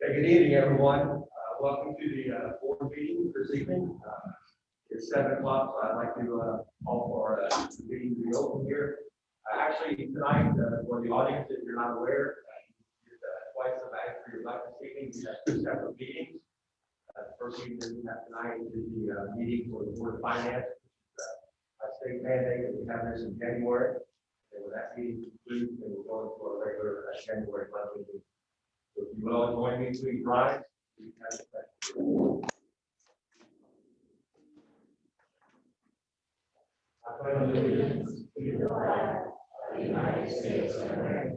Good evening, everyone. Welcome to the board meeting this evening. It's 7 o'clock, so I'd like to call for the meeting to be open here. Actually, tonight, for the audience, if you're not aware, twice the match for your life this evening. We have 2 separate meetings. The first meeting that we have tonight is the meeting for the Board of Finance. State mandate that we have this in January. And when that meeting concludes, then we'll go into our regular January monthly meeting. So if you will join me, please rise. I pledge allegiance to the flag of the United States of America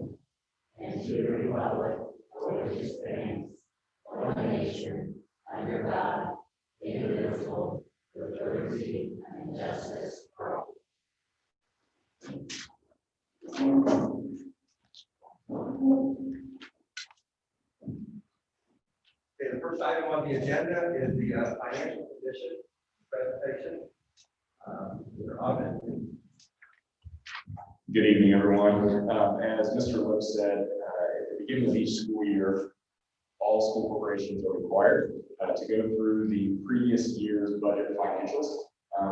and to the republic for which it stands, one nation, under God, indivisible, with liberty and justice for all. Okay, the first item on the agenda is the financial condition presentation. Good evening, everyone. As Mr. Lowe said, at the beginning of each school year, all school corporations are required to go through the previous year's budget financials.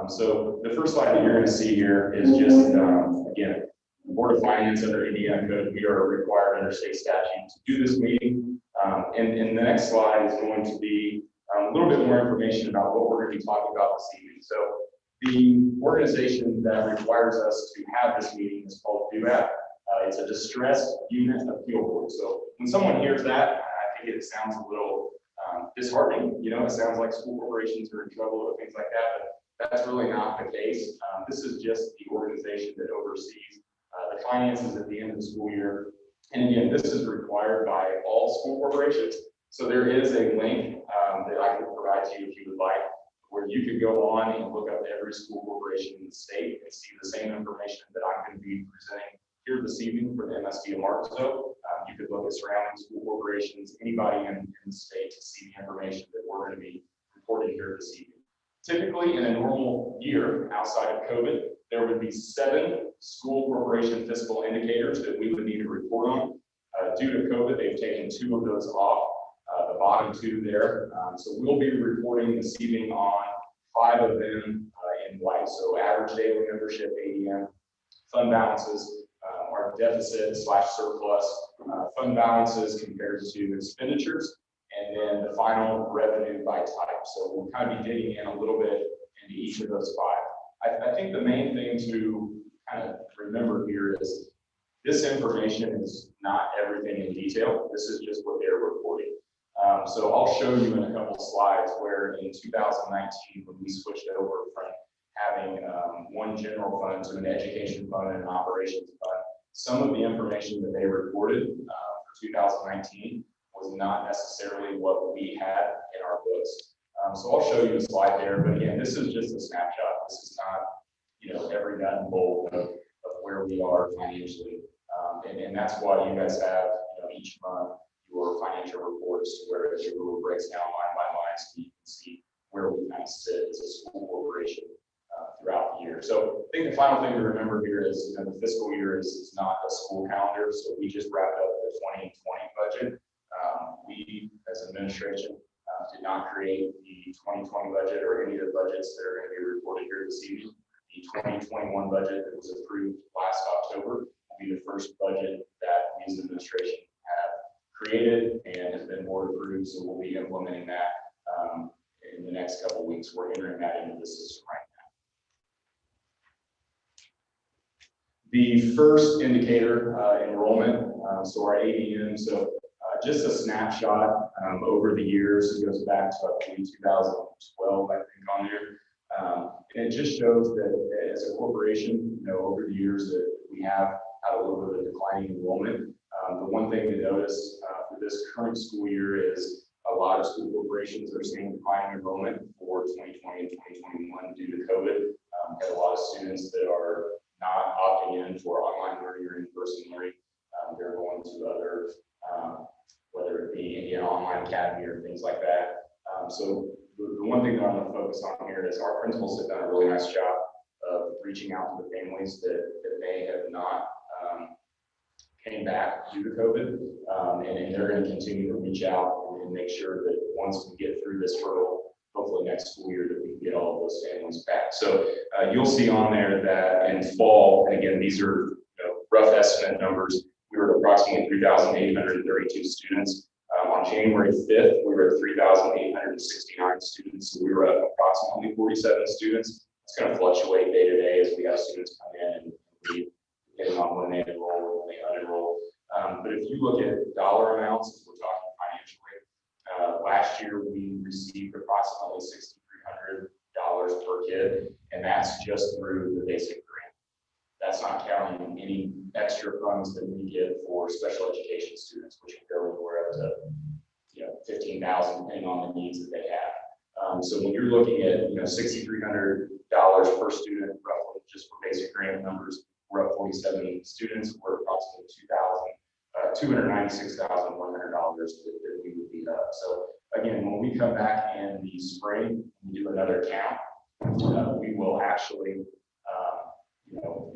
So the first slide that you're going to see here is just, again, the Board of Finance under ADM code, we are required under state statute to do this meeting. And the next slide is going to be a little bit more information about what we're going to be talking about this evening. So the organization that requires us to have this meeting is called DUAB. It's a Distressed Unit Appeal Board. So when someone hears that, I think it sounds a little disheartening. You know, it sounds like school corporations are in trouble or things like that, but that's really not the case. This is just the organization that oversees the finances at the end of the school year. And again, this is required by all school corporations. So there is a link that I can provide to you if you would like, where you could go on and look up every school corporation in the state and see the same information that I'm going to be presenting here this evening for the MSD of Martinsville. You could look at surrounding school corporations, anybody in the state, to see the information that we're going to be reporting here this evening. Typically, in a normal year outside of COVID, there would be 7 school corporation fiscal indicators that we would need to report on. Due to COVID, they've taken 2 of those off, the bottom 2 there. So we'll be reporting this evening on 5 of them in white. So average daily membership, ADM, fund balances, our deficit / surplus, fund balances compared to expenditures, and then the final revenue by type. So we'll kind of be digging in a little bit into each of those 5. I think the main thing to kind of remember here is this information is not everything in detail. This is just what they're reporting. So I'll show you in a couple of slides where in 2019, when we switched over from having one general fund to an education fund and an operations fund, some of the information that they reported for 2019 was not necessarily what we had in our books. So I'll show you a slide there, but again, this is just a snapshot. This is not, you know, every nut and bolt of where we are financially. And that's why you guys have, you know, each month your financial reports, where it really breaks down line by line, so you can see where we kind of sit as a school corporation throughout the year. So I think the final thing to remember here is, you know, the fiscal year is not a school calendar. So we just wrapped up the 2020 budget. We, as administration, did not create the 2020 budget or any of the budgets that are going to be reported here this evening. The 2021 budget that was approved last October will be the first budget that we as an administration have created and has been board approved. So we'll be implementing that in the next couple of weeks. We're entering that into the system right now. The first indicator, enrollment, so our ADM, so just a snapshot over the years. It goes back to, I believe, 2012, I think, on there. And it just shows that as a corporation, you know, over the years that we have had a little bit of declining enrollment. The one thing to notice for this current school year is a lot of school corporations are seeing declining enrollment for 2020 and 2021 due to COVID. Had a lot of students that are not opting in for online learning or in-person learning. They're going to other, whether it be an online academy or things like that. So the one thing that I'm going to focus on here is our principals have done a really nice job of reaching out to the families that may have not came back due to COVID, and they're going to continue to reach out and make sure that once we get through this hurdle, hopefully next school year, that we can get all of those families back. So you'll see on there that in fall, and again, these are rough estimate numbers, we were at approximately 3,832 students. On January 5th, we were at 3,869 students. So we were at approximately 47 students. It's going to fluctuate day to day as we have students come in and leave, depending on when they enroll, when they unenroll. But if you look at dollar amounts, as we're talking financially, last year we received approximately $6,300 per kid, and that's just through the basic grant. That's not counting any extra funds that we get for special education students, which can go anywhere up to $15,000, depending on the needs that they have. So when you're looking at $6,300 per student, roughly just for basic grant numbers, we're up 47 students. We're approximately $296,100 that we would be up. So again, when we come back in the spring, we do another count. We will actually,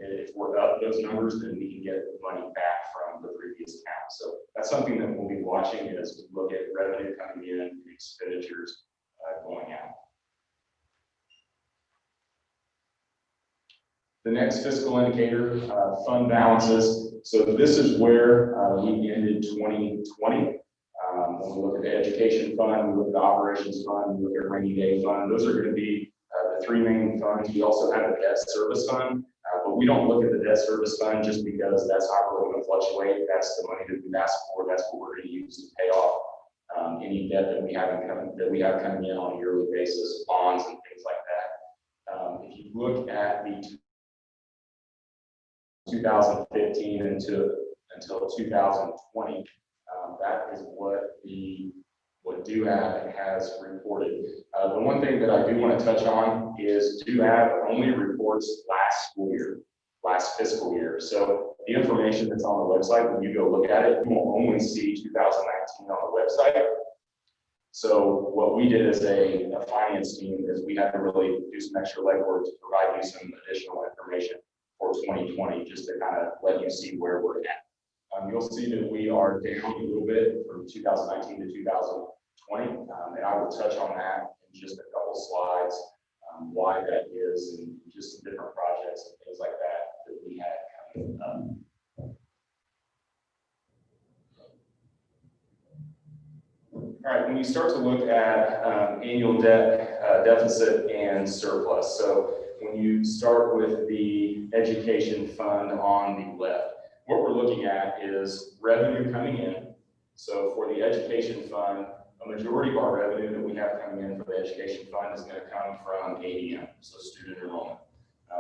if we're up those numbers, then we can get money back from the previous count. So that's something that we'll be watching as we look at revenue coming in and expenditures going out. The next fiscal indicator, fund balances. So this is where we ended 2020. When we look at the education fund, we look at the operations fund, we look at rainy day fund. Those are going to be the three main funds. We also have a debt service fund, but we don't look at the debt service fund just because that's not really going to fluctuate. That's the money that we've asked for. That's what we're going to use to pay off any debt that we have coming in on a yearly basis, bonds and things like that. If you look at the 2015 until 2020, that is what DUAB has reported. The one thing that I do want to touch on is DUAB only reports last fiscal year. So the information that's on the website, when you go look at it, you will only see 2019 on the website. So what we did as a finance team is we had to really do some extra legwork to provide you some additional information for 2020, just to kind of let you see where we're at. You'll see that we are down a little bit from 2019 to 2020, and I will touch on that in just a couple slides, why that is, and just some different projects and things like that we had coming up. All right, when you start to look at annual debt deficit and surplus, so when you start with the education fund on the left, what we're looking at is revenue coming in. So for the education fund, a majority of our revenue that we have coming in for the education fund is going to come from ADM, so student enrollment.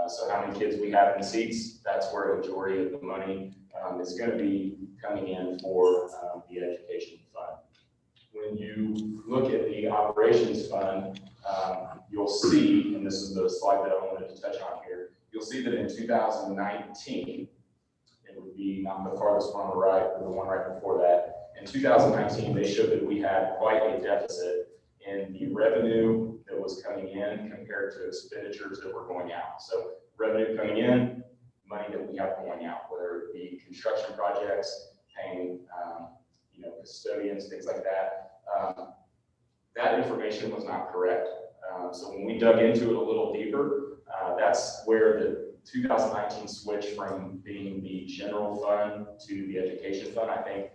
So how many kids we have in seats, that's where a majority of the money is going to be coming in for the education fund. When you look at the operations fund, you'll see, and this is the slide that I wanted to touch on here, you'll see that in 2019, it would be not the farthest one on the right, but the one right before that. In 2019, they showed that we had quite a deficit in the revenue that was coming in compared to expenditures that were going out. So revenue coming in, money that we have going out, whether it be construction projects, paying custodians, things like that. That information was not correct. So when we dug into it a little deeper, that's where the 2019 switch from being the general fund to the education fund, I think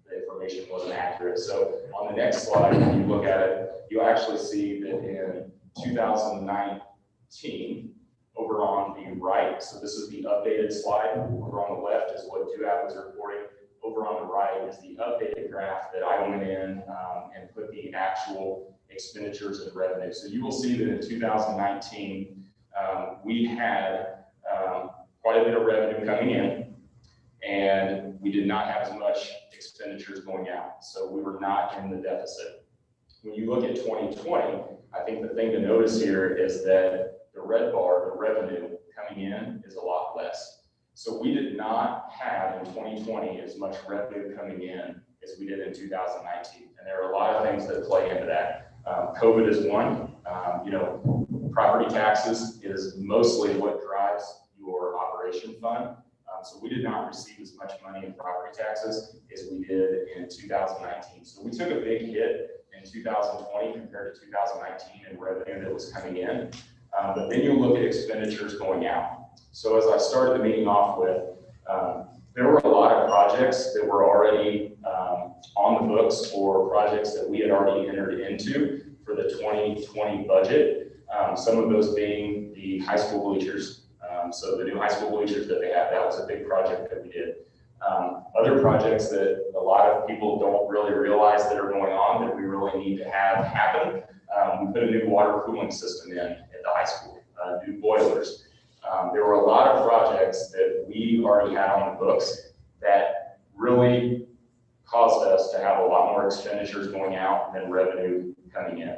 the information wasn't accurate. So on the next slide, when you look at it, you'll actually see that in 2019, over on the right, so this is the updated slide, over on the left is what DUAB was reporting, over on the right is the updated graph that I went in and put the actual expenditures and revenue. So you will see that in 2019, we had quite a bit of revenue coming in, and we did not have as much expenditures going out. So we were not in the deficit. When you look at 2020, I think the thing to notice here is that the red bar, the revenue coming in, is a lot less. So we did not have in 2020 as much revenue coming in as we did in 2019. And there are a lot of things that play into that. COVID is one. Property taxes is mostly what drives your operation fund. So we did not receive as much money in property taxes as we did in 2019. So we took a big hit in 2020 compared to 2019 in revenue that was coming in. But then you look at expenditures going out. So as I started the meeting off with, there were a lot of projects that were already on the books, or projects that we had already entered into for the 2020 budget. Some of those being the high school bleachers. So the new high school bleachers that they have, that was a big project that we did. Other projects that a lot of people don't really realize that are going on that we really need to have happen. We put a new water cooling system in at the high school, new boilers. There were a lot of projects that we already had on the books that really caused us to have a lot more expenditures going out than revenue coming in.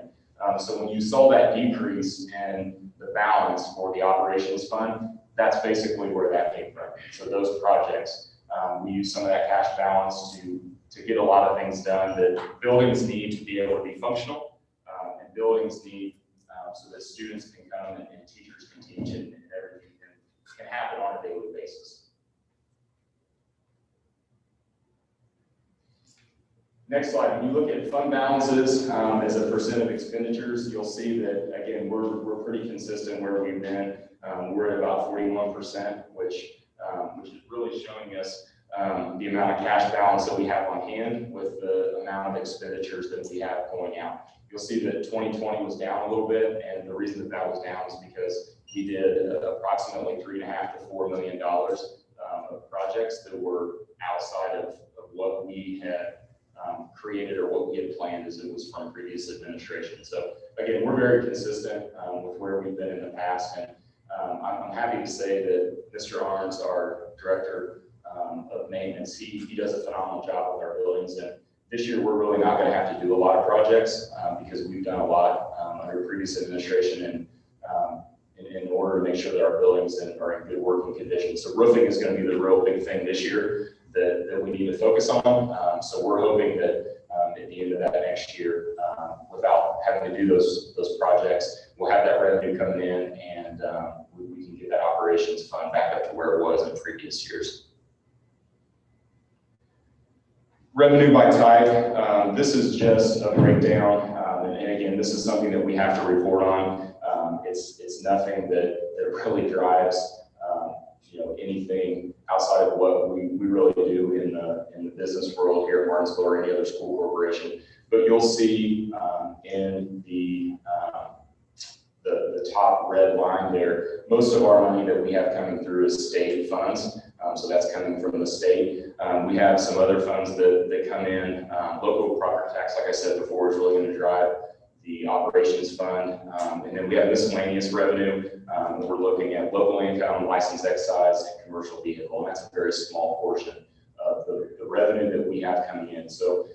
So when you saw that decrease in the balance for the operations fund, that's basically where that came from. So those projects, we use some of that cash balance to get a lot of things done that buildings need to be able to be functional, and buildings need so that students can come and teachers can teach, and everything can happen on a daily basis. Next slide, when you look at fund balances as a percent of expenditures, you'll see that, again, we're pretty consistent where we've been. We're at about 41%, which is really showing us the amount of cash balance that we have on hand with the amount of expenditures that we have going out. You'll see that 2020 was down a little bit, and the reason that was down is because we did approximately $3.5 to $4 million of projects that were outside of what we had created or what we had planned as it was from previous administration. So again, we're very consistent with where we've been in the past, and I'm happy to say that Mr. Arns, our director of maintenance, he does a phenomenal job with our buildings. And this year we're really not going to have to do a lot of projects because we've done a lot under previous administration in order to make sure that our buildings are in good working condition. So roofing is going to be the real big thing this year that we need to focus on. So we're hoping that at the end of that next year, without having to do those projects, we'll have that revenue coming in, and we can get that operations fund back up to where it was in previous years. Revenue by type. This is just a breakdown, and again, this is something that we have to report on. It's nothing that really drives anything outside of what we really do in the business world here at Martinsville or any other school corporation. But you'll see in the top red line there, most of our money that we have coming through is state funds. So that's coming from the state. We have some other funds that come in. Local property tax, like I said before, is really going to drive the operations fund. And then we have miscellaneous revenue. We're looking at local income, license excise, and commercial vehicle. And that's a very small portion of the revenue that we have coming in. So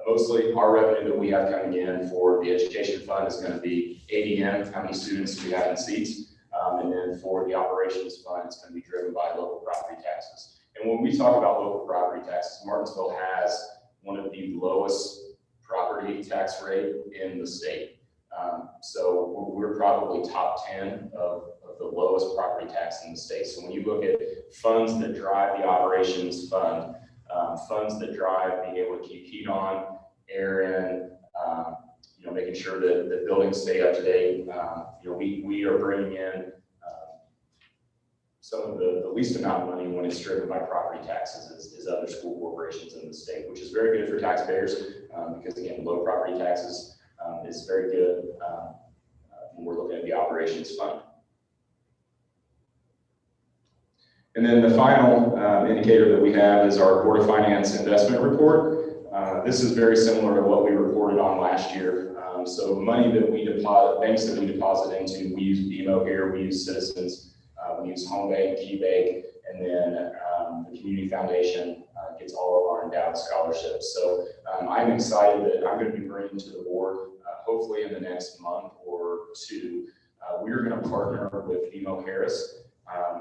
mostly our revenue that we have coming in for the education fund is going to be ADM, how many students we have in seats. And then for the operations fund, it's going to be driven by local property taxes. And when we talk about local property taxes, Martinsville has one of the lowest property tax rate in the state. So we're probably top 10 of the lowest property tax in the state. So when you look at funds that drive the operations fund, funds that drive being able to keep heat on, air in, making sure that the buildings stay up to date, we are bringing in some of the least amount of money when it's driven by property taxes is other school corporations in the state, which is very good for taxpayers because, again, low property taxes is very good when we're looking at the operations fund. And then the final indicator that we have is our Board of Finance investment report. This is very similar to what we reported on last year. So money that we deposit, banks that we deposit into, we use BMO here, we use Citizens, we use Home Bank, KeyBank, and then The Community Foundation gets all of our endowed scholarships. So I'm excited that I'm going to be bringing to the board, hopefully in the next month or two, we're going to partner with BMO Harris.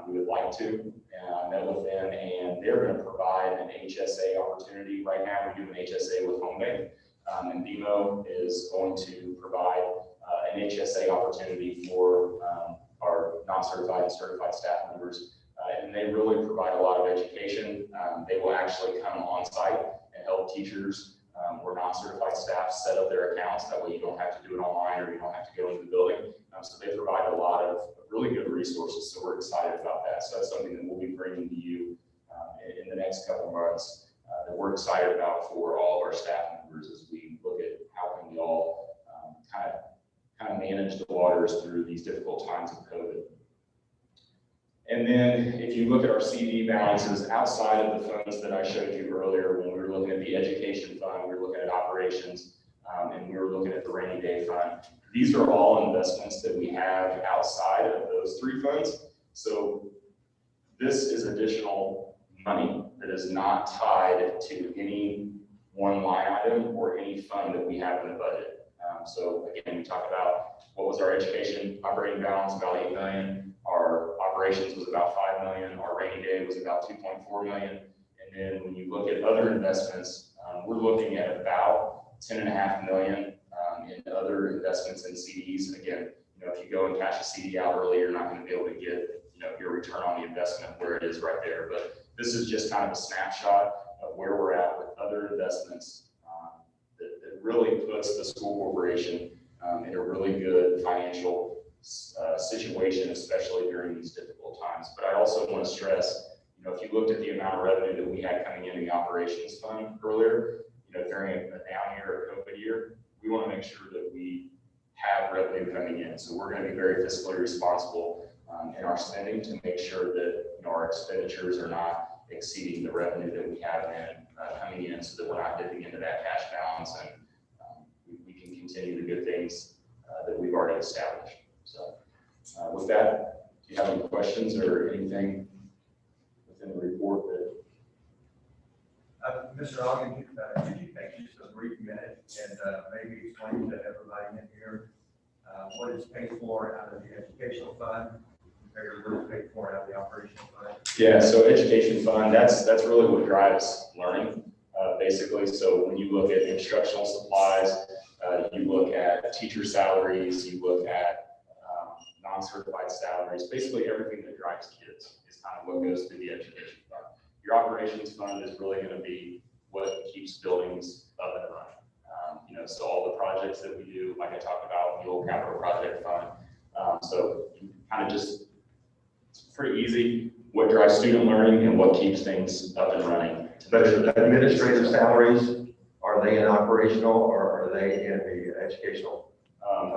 We would like to. I met with them, and they're going to provide an HSA opportunity. Right now, we do an HSA with Home Bank, and BMO is going to provide an HSA opportunity for our non-certified and certified staff members. And they really provide a lot of education. They will actually come on site and help teachers or non-certified staff set up their accounts. That way you don't have to do it online or you don't have to go into the building. So they provide a lot of really good resources. So we're excited about that. So that's something that we'll be bringing to you in the next couple of months that we're excited about for all of our staff members as we look at how can we all kind of manage the waters through these difficult times of COVID. And then if you look at our CD balances outside of the funds that I showed you earlier, when we were looking at the education fund, we were looking at operations, and we were looking at the rainy day fund. These are all investments that we have outside of those three funds. So this is additional money that is not tied to any one line item or any fund that we have in the budget. So again, we talked about what was our education operating balance, about 8 million. Our operations was about 5 million. Our rainy day was about 2.4 million. And then when you look at other investments, we're looking at about 10.5 million in other investments in CDs. Again, if you go and cash a CD out early, you're not going to be able to get, your return on the investment where it is right there. But this is just kind of a snapshot of where we're at with other investments that really puts the school corporation in a really good financial situation, especially during these difficult times. But I also want to stress, if you looked at the amount of revenue that we had coming in the operations fund earlier, during a down year or COVID year, we want to make sure that we have revenue coming in. So we're going to be very fiscally responsible in our spending to make sure that our expenditures are not exceeding the revenue that we have coming in, so that we're not dipping into that cash balance, and we can continue the good things that we've already established. So with that, do you have any questions or anything within the report that? Mr. Ogden, could you take just a brief minute and maybe explain to everybody in here what is paid for out of the educational fund compared to what is paid for out of the operational fund? Yeah, so education fund, that's really what drives learning, basically. So when you look at instructional supplies, you look at teacher salaries, you look at non-certified salaries, basically everything that drives kids is kind of what goes through the education fund. Your operations fund is really going to be what keeps buildings up and running. So all the projects that we do, like I talked about, the old capital project fund. So you kind of just, it's pretty easy, what drives student learning and what keeps things up and running. But administrative salaries, are they in operational or are they in the educational?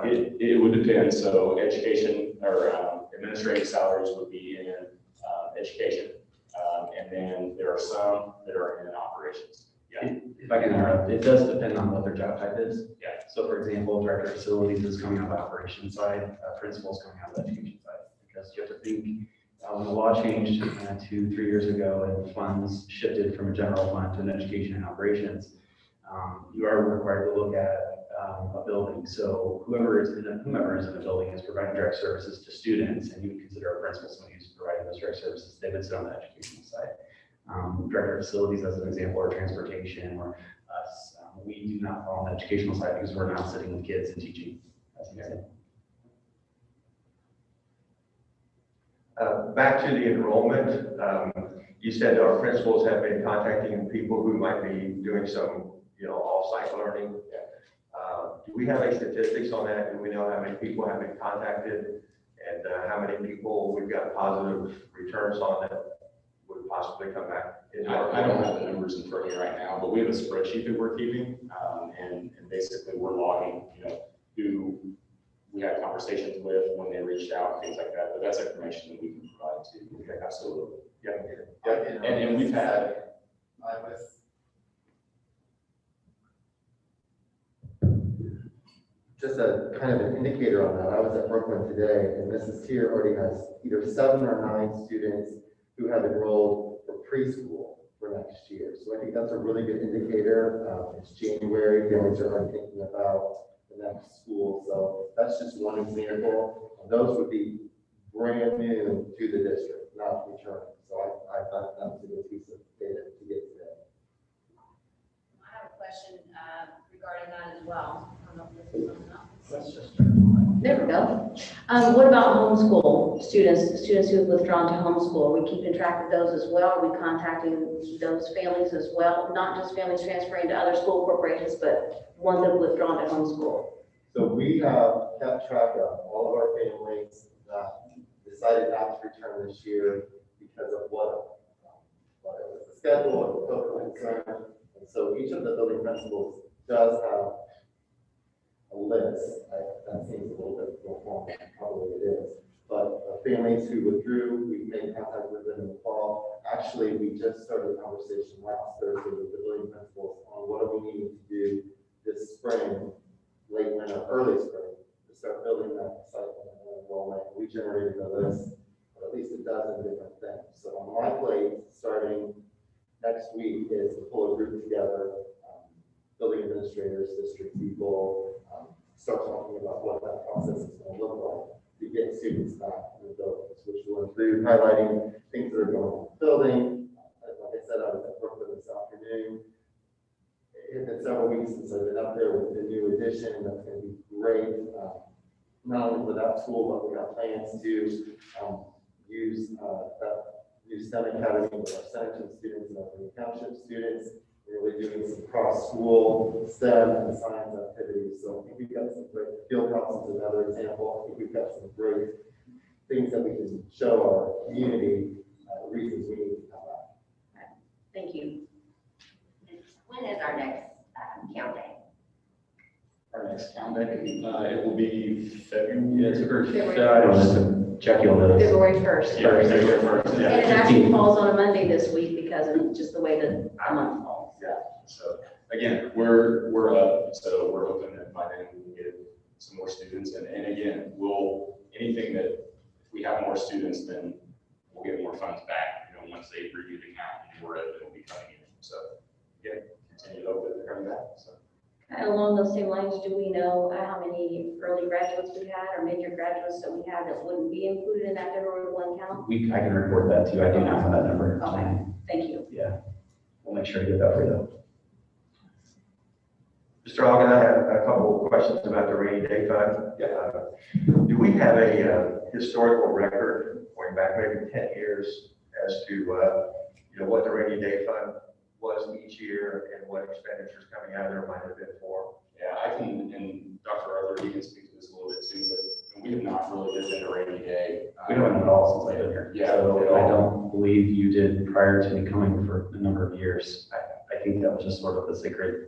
It would depend. So education or administrative salaries would be in education. And then there are some that are in operations. Yeah. If I can interrupt, it does depend on what their job type is. Yeah. So for example, director of facilities is coming out of the operations side, principal is coming out of the education side. Because you have to think, when the law changed 2-3 years ago and funds shifted from a general fund to an education and operations, you are required to look at a building. So whomever is in the building is providing direct services to students, and you would consider a principal someone who's providing those direct services. They would sit on the educational side. Director of facilities, as an example, or transportation, or us. We do not fall on the educational side because we're not sitting with kids and teaching, as an example. Back to the enrollment, you said our principals have been contacting people who might be doing some, off-site learning. Do we have any statistics on that? Do we know how many people have been contacted and how many people we've got positive returns on that would possibly come back? I don't have the numbers in front of me right now, but we have a spreadsheet that we're keeping, and basically we're logging, who we had conversations with when they reached out, things like that. But that's information that we can provide to you. Okay, absolutely. Yeah. And we've had. Just a kind of an indicator on that, I was at Brooklyn today, and Mrs. Tier already has either 7 or 9 students who have enrolled for preschool for next year. So I think that's a really good indicator. It's January, families are already thinking about the next school. So that's just one example. And those would be brand new to the district, not returning. So I thought that was a good piece of data to get today. I have a question regarding that as well. I don't know if this is something else. Let's just. There we go. What about homeschool students who have withdrawn to homeschool? Are we keeping track of those as well? Are we contacting those families as well? Not just families transferring to other school corporations, but ones that have withdrawn to homeschool? So we have kept track of all of our families that decided not to return this year because of what it was the schedule or the COVID concern. And so each of the building principals does have a list. That seems a little bit more formal than probably it is. But families who withdrew, we made contact with them in the fall. Actually, we just started a conversation last Thursday with the building principals on what are we needing to do this spring, late winter, early spring, to start building that cycle and enrollment. We generated a list of at least a dozen different things. So on my plate, starting next week, is to pull a group together, building administrators, district people, start talking about what that process is going to look like to get students back in the buildings, which will include highlighting things that are going on in the building. Like I said, I was at Brooklyn this afternoon. It's been several weeks since I've been up there with the new addition. That's going to be great. Not only for that school, but we have plans to use that new STEM Academy with our Centerton students and our Township students. Really doing some cross-school STEM and science activities. So I think we've got some great field house is another example. I think we've got some great things that we can show our community reasons we need to come back. Thank you. When is our next count day? Our next count day, it will be February. It's first. February Check your list. February 1st. Yeah, February 1st, And it yeah. actually falls on a Monday this week because of just the way that the month falls. So again, we're up, so we're hoping that by then we can get some more students. And again, anything that, if we have more students, then we'll get more funds back, once they review the count and more revenue will be coming in. So again, continue to hope that they're coming back, so. And along those same lines, do we know how many early graduates we had or mid-year graduates that we had that wouldn't be included in that February 1 count? I can report that to you. I do not have that number. Okay. Thank you. Yeah, we'll make sure to get that for you. Mr. Ogden, I have a couple of questions about the rainy day fund. Do we have a historical record going back maybe 10 years as to what the rainy day fund was each year and what expenditures coming out of there might have been for? Yeah, I can, and Dr. Arthur, you can speak to this a little bit too, but we have not really dipped into rainy day. We haven't at all since I've been here. Yeah, So at all. I don't believe you did prior to me coming for a number of years. I think that was just sort of the sacred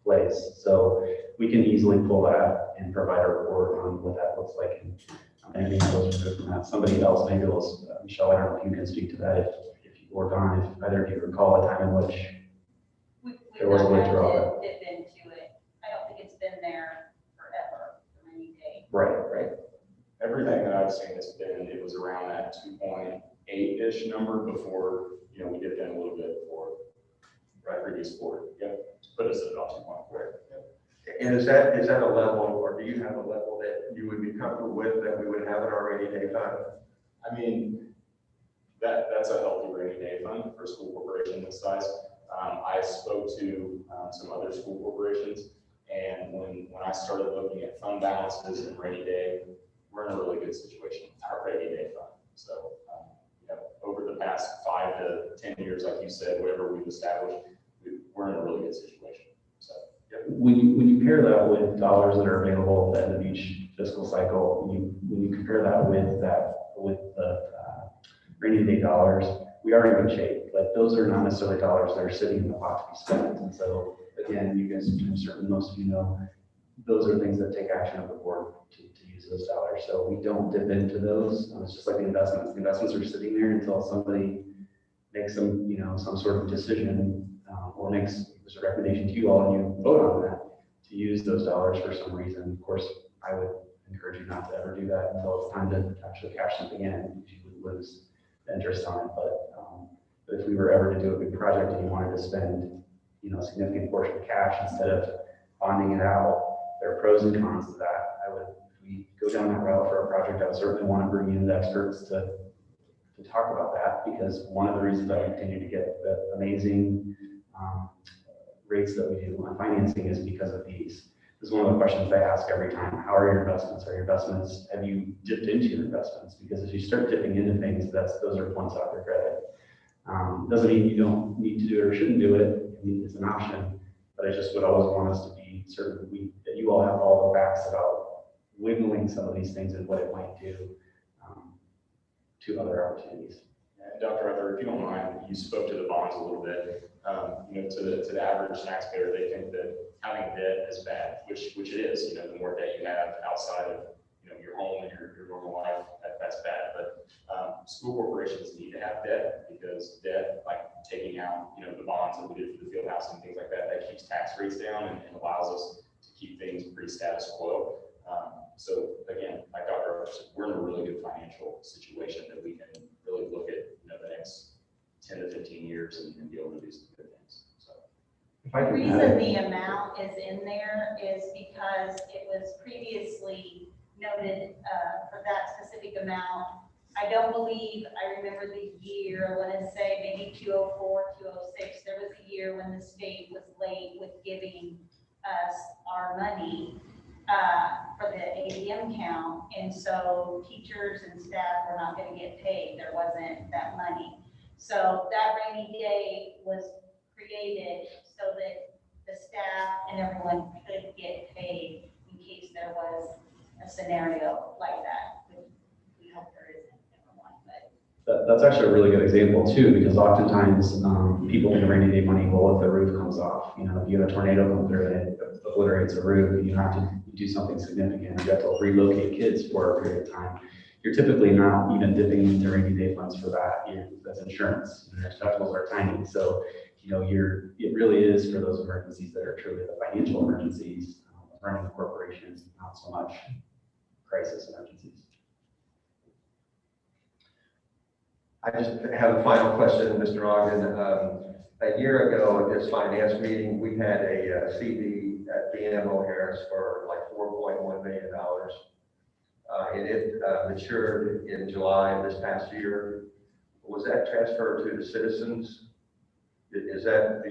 place. So we can easily pull that and provide a report on what that looks like. And anything that goes from that. Somebody else, maybe Michelle, I don't know if you can speak to that if you or Don, if either of you recall a time in which We've there was a not had withdrawal. to dip into it. I don't think it's been there forever, for any day. Right. Everything that I've seen has been, it was around that 2.8-ish number before, we dipped in a little bit for previous board. Yep, put us at about 2.4. And is that a level, or do you have a level that you would be comfortable with that we would have in our rainy day fund? I mean, that's a healthy rainy day fund for a school corporation this size. I spoke to some other school corporations, and when I started looking at fund balances and rainy day, we're in a really good situation with our rainy day fund. So, over the past 5 to 10 years, like you said, whatever we've established, we're in a really good situation. So, When you pair that with dollars that are available at the end of each fiscal cycle, when you compare that with the rainy day dollars, we are in good shape. But those are not necessarily dollars that are sitting in the pot to be spent. And so again, you guys, I'm certain most of you know, those are things that take action of the board to use those dollars. So we don't dip into those. It's just like the investments. The investments are sitting there until somebody makes some sort of decision or makes a recommendation to you all and you vote on that to use those dollars for some reason. Of course, I would encourage you not to ever do that until it's time to actually cash something in, because you would lose interest on it, but if we were ever to do a big project and you wanted to spend, a significant portion of cash instead of bonding it out, there are pros and cons to that. If we go down that route for a project, I would certainly want to bring in the experts to talk about that, because one of the reasons that we continue to get the amazing rates that we do on financing is because of these. This is one of the questions I ask every time. How are your investments? Have you dipped into your investments? Because as you start dipping into things, those are points off your credit. Doesn't mean you don't need to do it or shouldn't do it. I mean, it's an option, but I just would always want us to be certain that you all have all the facts about wiggling some of these things and what it might do to other opportunities. And Dr. Arthur, if you don't mind, you spoke to the bonds a little bit. To the average taxpayer, they think that having debt is bad, which it is. The more debt you have outside of your home and your normal life, that's bad. But school corporations need to have debt, because debt, like taking out the bonds that we did for the field house and things like that, that keeps tax rates down and allows us to keep things pretty status quo. So again, like Dr. Arthur said, we're in a really good financial situation that we can really look at the next 10 to 15 years and be able to do some good things. So If I The could reason add- the amount is in there is because it was previously noted for that specific amount. I don't believe, I remember the year, I want to say maybe 204, 206, there was a year when the state was late with giving us our money for the ADM count. And so teachers and staff were not going to get paid. There wasn't that money. So that rainy day was created so that the staff and everyone could get paid in case there was a scenario like that. We hope there isn't, never mind, but. That's actually a really good example too, because oftentimes people think rainy day money, well, if the roof comes off, if you have a tornado come through and it obliterates a roof, you have to do something significant, you have to relocate kids for a period of time. You're typically not even dipping into rainy day funds for that. That's insurance, and their deductibles are tiny. So, it really is for those emergencies that are truly the financial emergencies, running a corporation, not so much crisis emergencies. I just have a final question, Mr. Ogden. A year ago at this finance meeting, we had a CD at BMO Harris for like $4.1 million. And it matured in July of this past year. Was that transferred to the Citizens? Do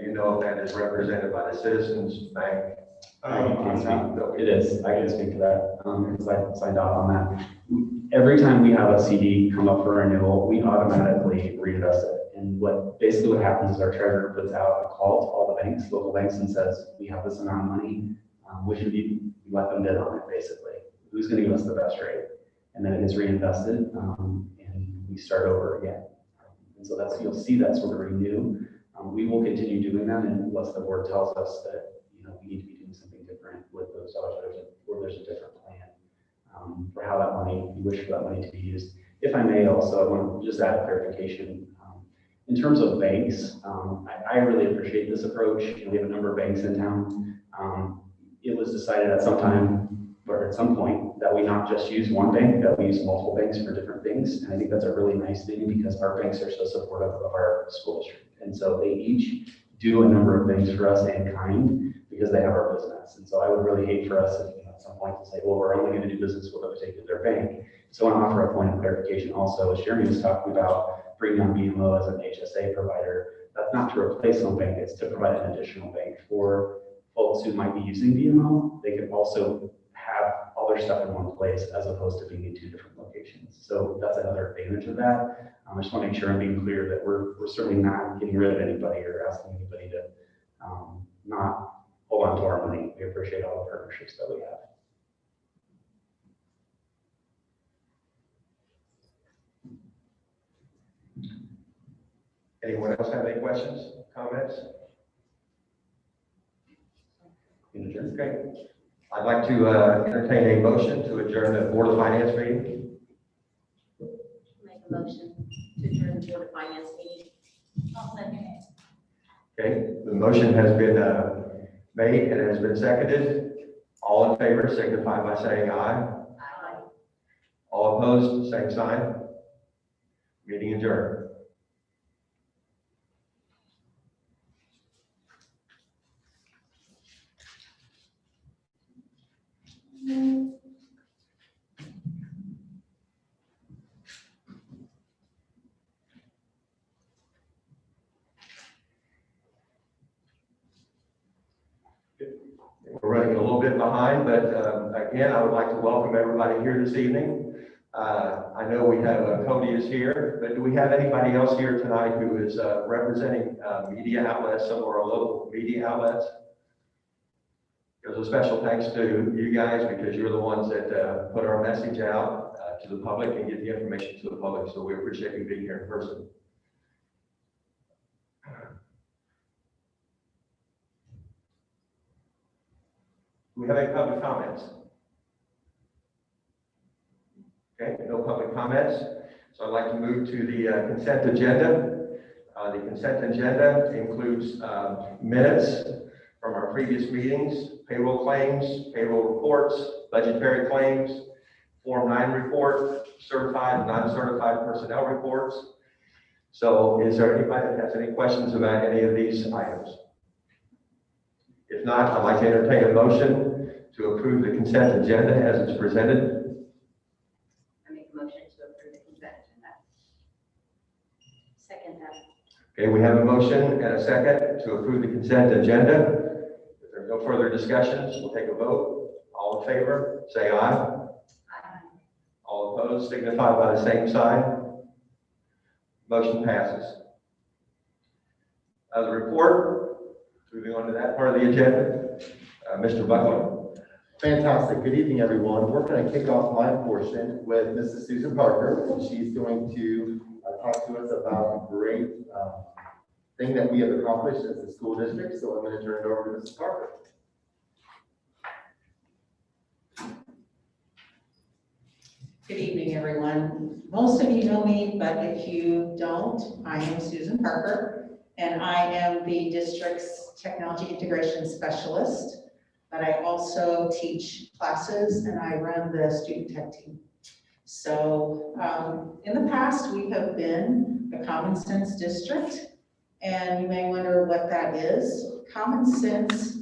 you know if that is represented by the Citizens Bank? It is. I can speak to that because I signed off on that. Every time we have a CD come up for renewal, we automatically reinvest it. And what happens is our treasurer puts out a call to all the banks, local banks, and says, we have this amount of money. Which would be, let them bid on it, basically. Who's going to give us the best rate? And then it gets reinvested, and we start over again. And so you'll see that sort of renew. We will continue doing that unless the board tells us that we need to be doing something different with those dollars, or there's a different plan for how that money, we wish for that money to be used. If I may also, I want to just add a clarification. In terms of banks, I really appreciate this approach. We have a number of banks in town. It was decided at some point that we not just use one bank, that we use multiple banks for different things. And I think that's a really nice thing because our banks are so supportive of our school district. And so they each do a number of things for us in kind because they have our business. And so I would really hate for us if at some point to say, well, we're only going to do business with a particular bank. So I want to offer a point of clarification also, as Jeremy was talking about bringing on BMO as an HSA provider. That's not to replace one bank, it's to provide an additional bank for folks who might be using BMO. They could also have all their stuff in one place as opposed to being in two different locations. So that's another advantage of that. I just want to make sure I'm being clear that we're certainly not getting rid of anybody or asking anybody to not hold on to our money. We appreciate all the partnerships that we have. Anyone else have any questions, comments? Okay. I'd like to entertain a motion to adjourn the Board of Finance meeting. Make a motion to adjourn the Board of Finance meeting. I'll second it. Okay, the motion has been made and has been seconded. All in favor signify by saying aye. Aye. All opposed, same sign. Meeting adjourned. We're running a little bit behind, but again, I would like to welcome everybody here this evening. I know we have Cody is here, but do we have anybody else here tonight who is representing media outlets, some of our local media outlets? There's a special thanks to you guys because you're the ones that put our message out to the public and get the information to the public. So we appreciate you being here in person. Do we have any public comments? Okay, no public comments. So I'd like to move to the consent agenda. The consent agenda includes minutes from our previous meetings, payroll claims, payroll reports, budgetary claims, Form 9 report, certified and non-certified personnel reports. So is there anybody that has any questions about any of these items? If not, I'd like to entertain a motion to approve the consent agenda as it's presented. I make a motion to approve the consent agenda. Second that. Okay, we have a motion and a second to approve the consent agenda. If there's no further discussions, we'll take a vote. All in favor, say aye. Aye. All opposed, signify by the same sign. Motion passes. The report, moving on to that part of the agenda, Mr. Buckler. Fantastic. Good evening, everyone. We're going to kick off my portion with Mrs. Susan Parker, and she's going to talk to us about a great thing that we have accomplished as a school district. So I'm going to turn it over to Mrs. Parker. Good evening, everyone. Most of you know me, but if you don't, I am Susan Parker, and I am the district's technology integration specialist, but I also teach classes and I run the student tech team. So in the past, we have been a Common Sense district, and you may wonder what that is. Common Sense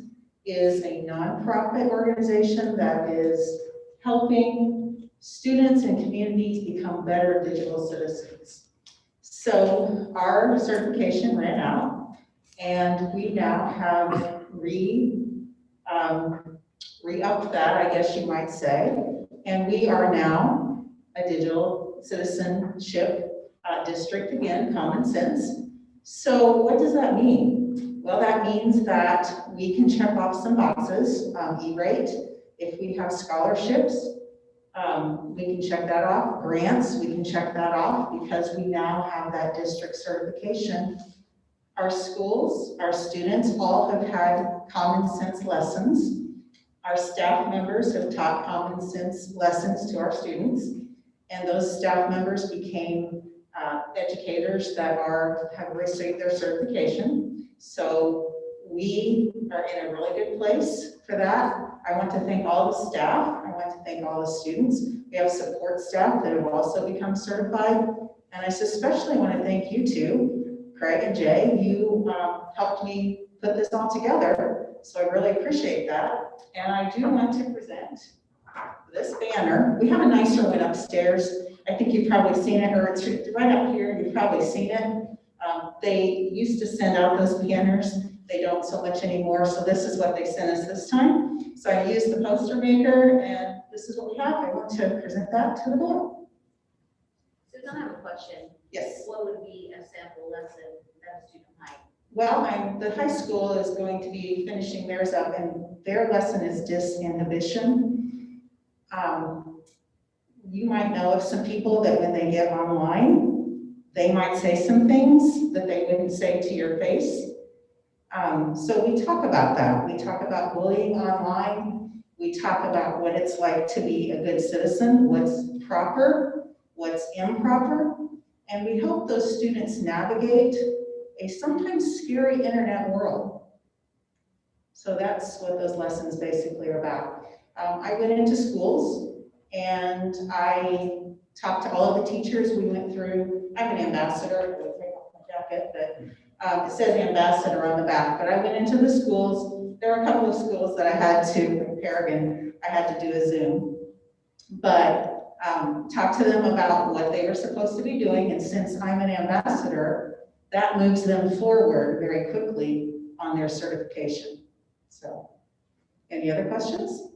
is a nonprofit organization that is helping students and communities become better digital citizens. So our certification ran out, and we now have re-upped that, I guess you might say, and we are now a digital citizenship district again, Common Sense. So what does that mean? Well, that means that we can check off some boxes, E-rate. If we have scholarships, we can check that off. Grants, we can check that off because we now have that district certification. Our schools, our students all have had Common Sense lessons. Our staff members have taught Common Sense lessons to our students, and those staff members became educators that have received their certification. So we are in a really good place for that. I want to thank all the staff. I want to thank all the students. We have support staff that have also become certified. And I especially want to thank you two, Craig and Jay. You helped me put this all together. So I really appreciate that. And I do want to present this banner. We have a nicer one upstairs. I think you've probably seen it, or it's right up here. You've probably seen it. They used to send out those banners. They don't so much anymore. So this is what they sent us this time. So I used the poster maker, and this is what we have. I want to present that to the board. Susan, I have a question. Yes. What would be a sample lesson that a student might? Well, the high school is going to be finishing theirs up, and their lesson is disinhibition. You might know of some people that when they get online, they might say some things that they wouldn't say to your face. So we talk about that. We talk about bullying online. We talk about what it's like to be a good citizen, what's proper, what's improper, and we help those students navigate a sometimes scary internet world. So that's what those lessons basically are about. I went into schools and I talked to all of the teachers. We went through I'm an ambassador, we'll take off my jacket, but it says ambassador on the back, but I went into the schools. There are a couple of schools that I had to, like Paragon, I had to do a Zoom. But talk to them about what they were supposed to be doing, and since I'm an ambassador, that moves them forward very quickly on their certification. So, any other questions?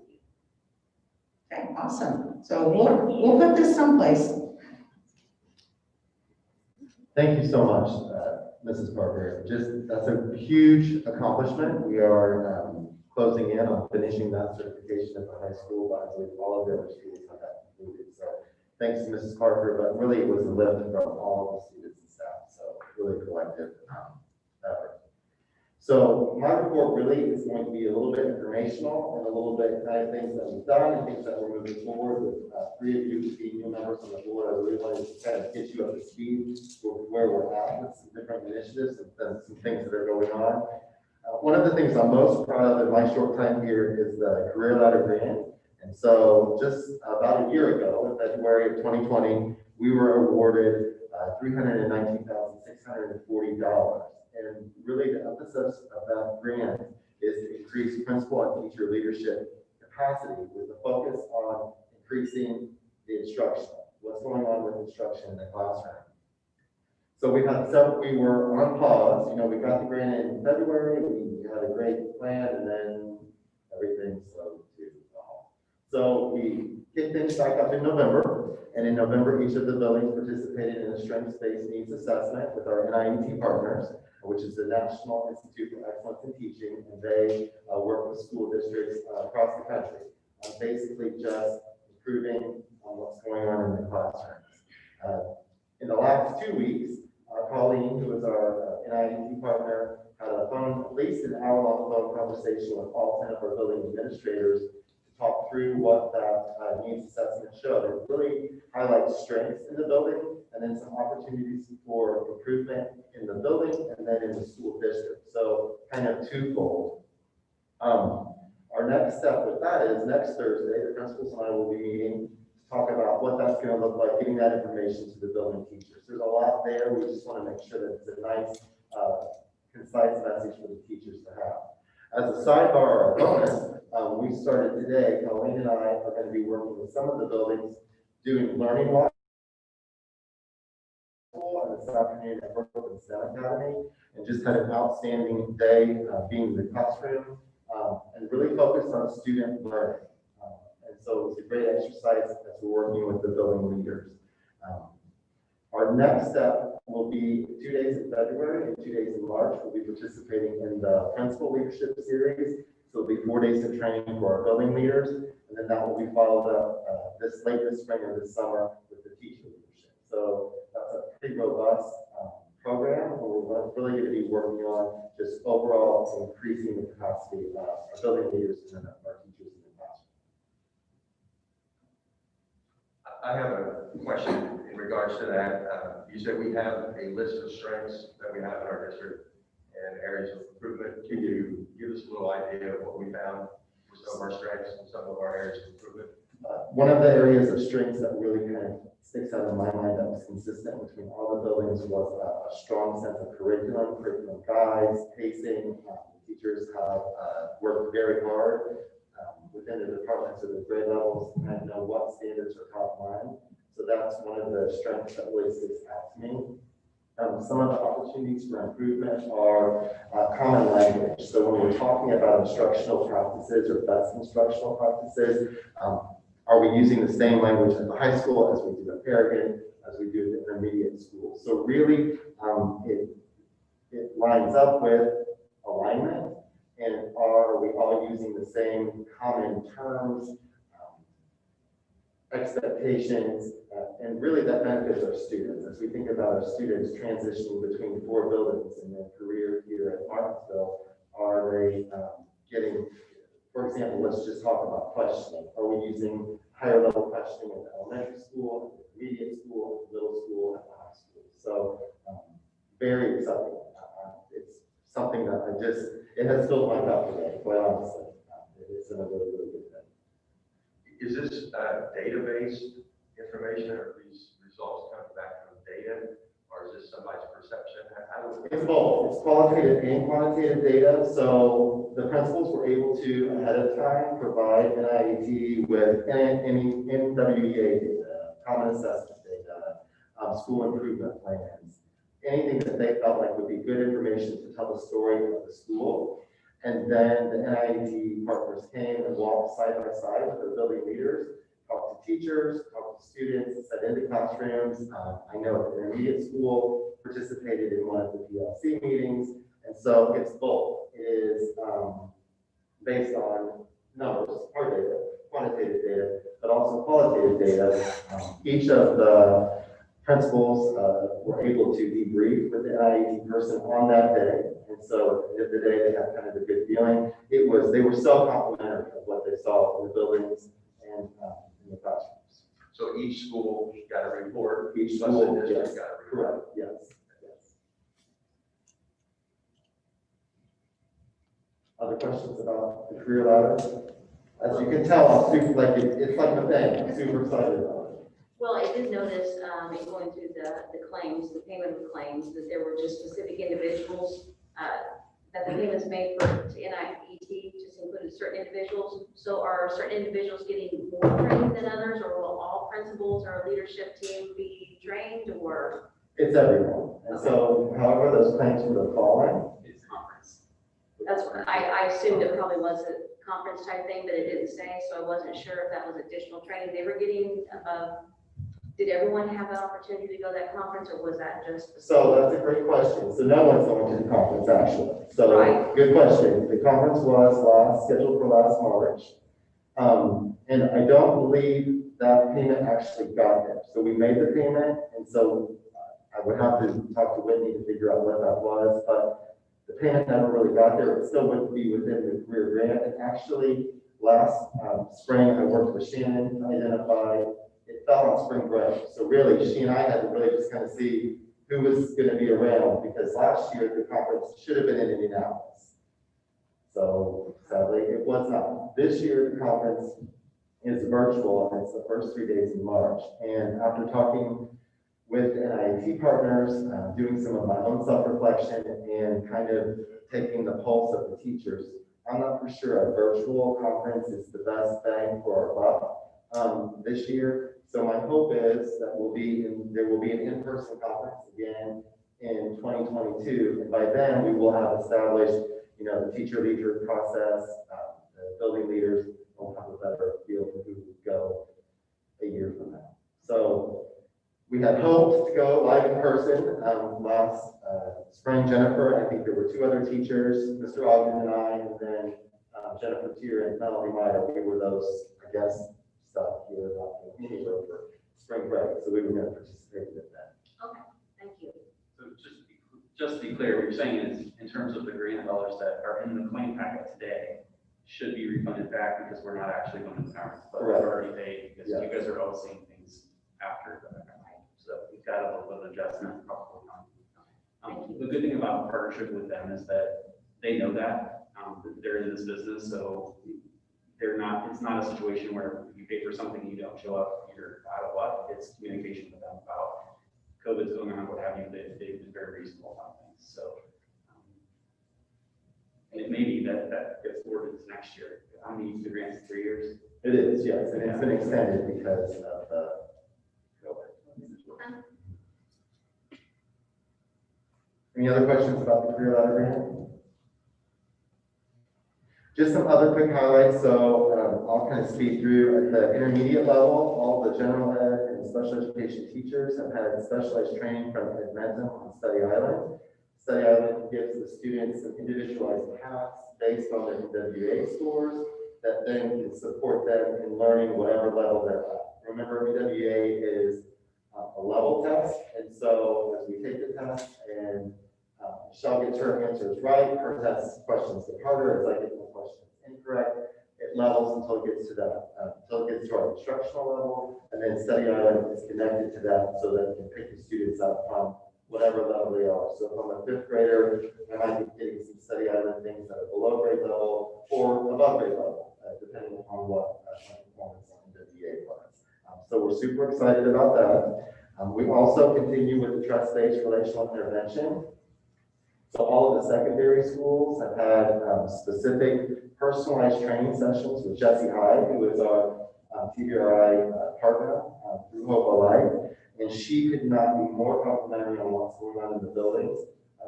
Okay, awesome. So we'll put this someplace. Thank you so much, Mrs. Parker. That's a huge accomplishment. We are closing in on finishing that certification at the high school, but I believe all of the other schools have that completed. So thanks to Mrs. Parker, but really it was a lift from all of the students and staff. So really collective effort. So my report really is going to be a little bit informational and a little bit kind of things that we've done and things that we're moving forward with. Three of you being new members on the board, I really wanted to kind of get you up to speed with where we're at with some different initiatives and some things that are going on. One of the things I'm most proud of in my short time here is the Career Ladder Grant. And so just about a year ago, in February of 2020, we were awarded $319,640. And really the emphasis of that grant is to increase principal and teacher leadership capacity with the focus on increasing the instruction. What's going on with instruction in the classroom? So we were on pause. You know, we got the grant in February, we had a great plan, and then everything slowed to a halt. So we kicked things back up in November, and in November, each of the buildings participated in a strengths-based needs assessment with our NIET partners, which is the National Institute for Excellence in Teaching, and they work with school districts across the country, basically just improving on what's going on in the classrooms. In the last 2 weeks, Colleen, who is our NIET partner, had at least an hour-long phone conversation with all 10 of our building administrators to talk through what that needs assessment showed. It really highlights strengths in the building and then some opportunities for improvement in the building and then in the school district. So kind of twofold. Our next step with that is next Thursday, the principals and I will be meeting to talk about what that's going to look like, getting that information to the building teachers. There's a lot there. We just want to make sure that it's a nice, concise message for the teachers to have. As a sidebar or a bonus, we started today, Colleen and I are going to be working with some of the buildings doing learning walks. And this afternoon at Brooklyn STEM Academy, and just had an outstanding day being in the classroom and really focused on student learning. And so it was a great exercise as we're working with the building leaders. Our next step will be 2 days in February and 2 days in March. We'll be participating in the Principal Leadership Series. So it'll be 4 days of training for our building leaders, and then that will be followed up late this spring or this summer with the teacher leadership. So that's a pretty robust program. We're really going to be working on just overall increasing the capacity of our building leaders and our teachers in the classroom. I have a question in regards to that. You said we have a list of strengths that we have in our district and areas of improvement. Can you give us a little idea of what we found with some of our strengths and some of our areas of improvement? One of the areas of strengths that really kind of sticks out in my mind that was consistent between all the buildings was a strong sense of curriculum guides, pacing. Teachers have worked very hard within the departments of the grade levels and know what standards are top line. So that's one of the strengths that really sticks out to me. Some of the opportunities for improvement are common language. So when we're talking about instructional practices or best instructional practices, are we using the same language at the high school as we do at Paragon, as we do at the intermediate school? So really, it lines up with alignment, and are we all using the same common terms, expectations, and really that benefits our students. As we think about our students transitioning between 4 buildings in their career here at Martinsville, are they getting, for example, let's just talk about questioning. Are we using higher level questioning at the elementary school, at the intermediate school, middle school, at the high school? So very exciting. It's something that it has filled my cup today, quite honestly. It's a really, really good thing. Is this database information, or these results come back from data, It's both. It's qualitative and quantitative data. So the principals were able to, ahead of time, provide an IET with any NWEA data, common assessment data, school improvement plans, anything that they felt like would be good information to tell the story of the school. And then the NIET partners came and walked side by side with the building leaders, talked to teachers, talked to students, sat into classrooms. I know the intermediate school participated in one of the PLC meetings. And so it's both. It is based on numbers, hard data, quantitative data, but also qualitative data. Each of the principals were able to debrief with the NIET person on that day. And so at the end of the day, they had kind of a good feeling. They were so complimentary of what they saw in the buildings and in the classrooms. So each school got a report, Each plus the school, district yes, got a report. correct, yes, yes. Other questions about the career ladder? As you can tell, I'm super, like, it's like a thing, I'm super excited about it. Well, I did notice, in going through the claims, the payment of claims, that there were just specific individuals, that the payments made to NIET just included certain individuals. So are certain individuals getting more training than others, or will all principals or leadership team be trained, or? It's everyone. And so however those claims would have fallen, It's conference. That's what, I assumed it probably was a conference type thing, but it didn't say, so I wasn't sure if that was additional training they were getting above. Did everyone have the opportunity to go to that conference, or was that just? so that's a great question. So no one's going to the conference actually. So Right. good question. The conference was scheduled for last March. And I don't believe that payment actually got there. So we made the payment, and so I would have to talk to Whitney to figure out what that was, but the payment never really got there. It still wouldn't be within the career grant. And actually, last spring, I worked with Shannon to identify, it fell on spring break. So really, she and I had to really just kind of see who was going to be around, because last year the conference should have been in Indianapolis. So sadly, it was not. This year, the conference is virtual, and it's the first 3 days in March. And after talking with NIET partners, doing some of my own self-reflection and kind of taking the pulse of the teachers, I'm not for sure a virtual conference is the best bang for our buck this year. So my hope is that there will be an in-person conference again in 2022. And by then we will have established, the teacher leader process, the building leaders will have a better feel for who would go a year from now. So we had hoped to go live in person last spring. Jennifer, I think there were 2 other teachers, Mr. Ogden and I, and then Jennifer Tier and Melanie Meyer. We were those, I guess, stuff here for spring break. So we were going to participate in that. Okay, thank you. So just to be clear, what you're saying is, in terms of the grant dollars that are in the claim packet today, should be refunded back because we're not actually going to the conference, but we're Correct. already paid, because Yeah. you guys are all seeing things after the fact. So we've got a little bit of adjustment probably on. The good thing about the partnership with them is that they know that, they're in this business, so it's not a situation where you pay for something and you don't show up, you're out of luck. It's communication with them about COVID's going on, what have you. They've been very reasonable about things. So and it may be that gets forwarded to next year. How many the grants in 3 years? It is, yes, and it's been extended because of the COVID. Any other questions about the career ladder grant? Just some other quick highlights. So I'll kind of speed through at the intermediate level. All the general ed and special education teachers have had specialized training from Edmentum on Study Island. Study Island gives the students some individualized paths based on their NWA scores that then can support them in learning whatever level they're at. Remember, NWA is a level test, and so as we take the test and Michelle gets her answers right, her test questions get harder, as I get my questions incorrect, it levels until it gets to our instructional level, and then Study Island is connected to that so that it can pick the students up from whatever level they are. So if I'm a 5th grader, I might be getting some Study Island things that are below grade level or above grade level, depending upon what my performance on NWA was. So we're super excited about that. We also continue with the trust-based relational intervention. So all of the secondary schools have had specific personalized training sessions with Jessie Hyde, who is our TBRI partner through Hope Alive. And she could not be more complimentary on what's going on in the buildings,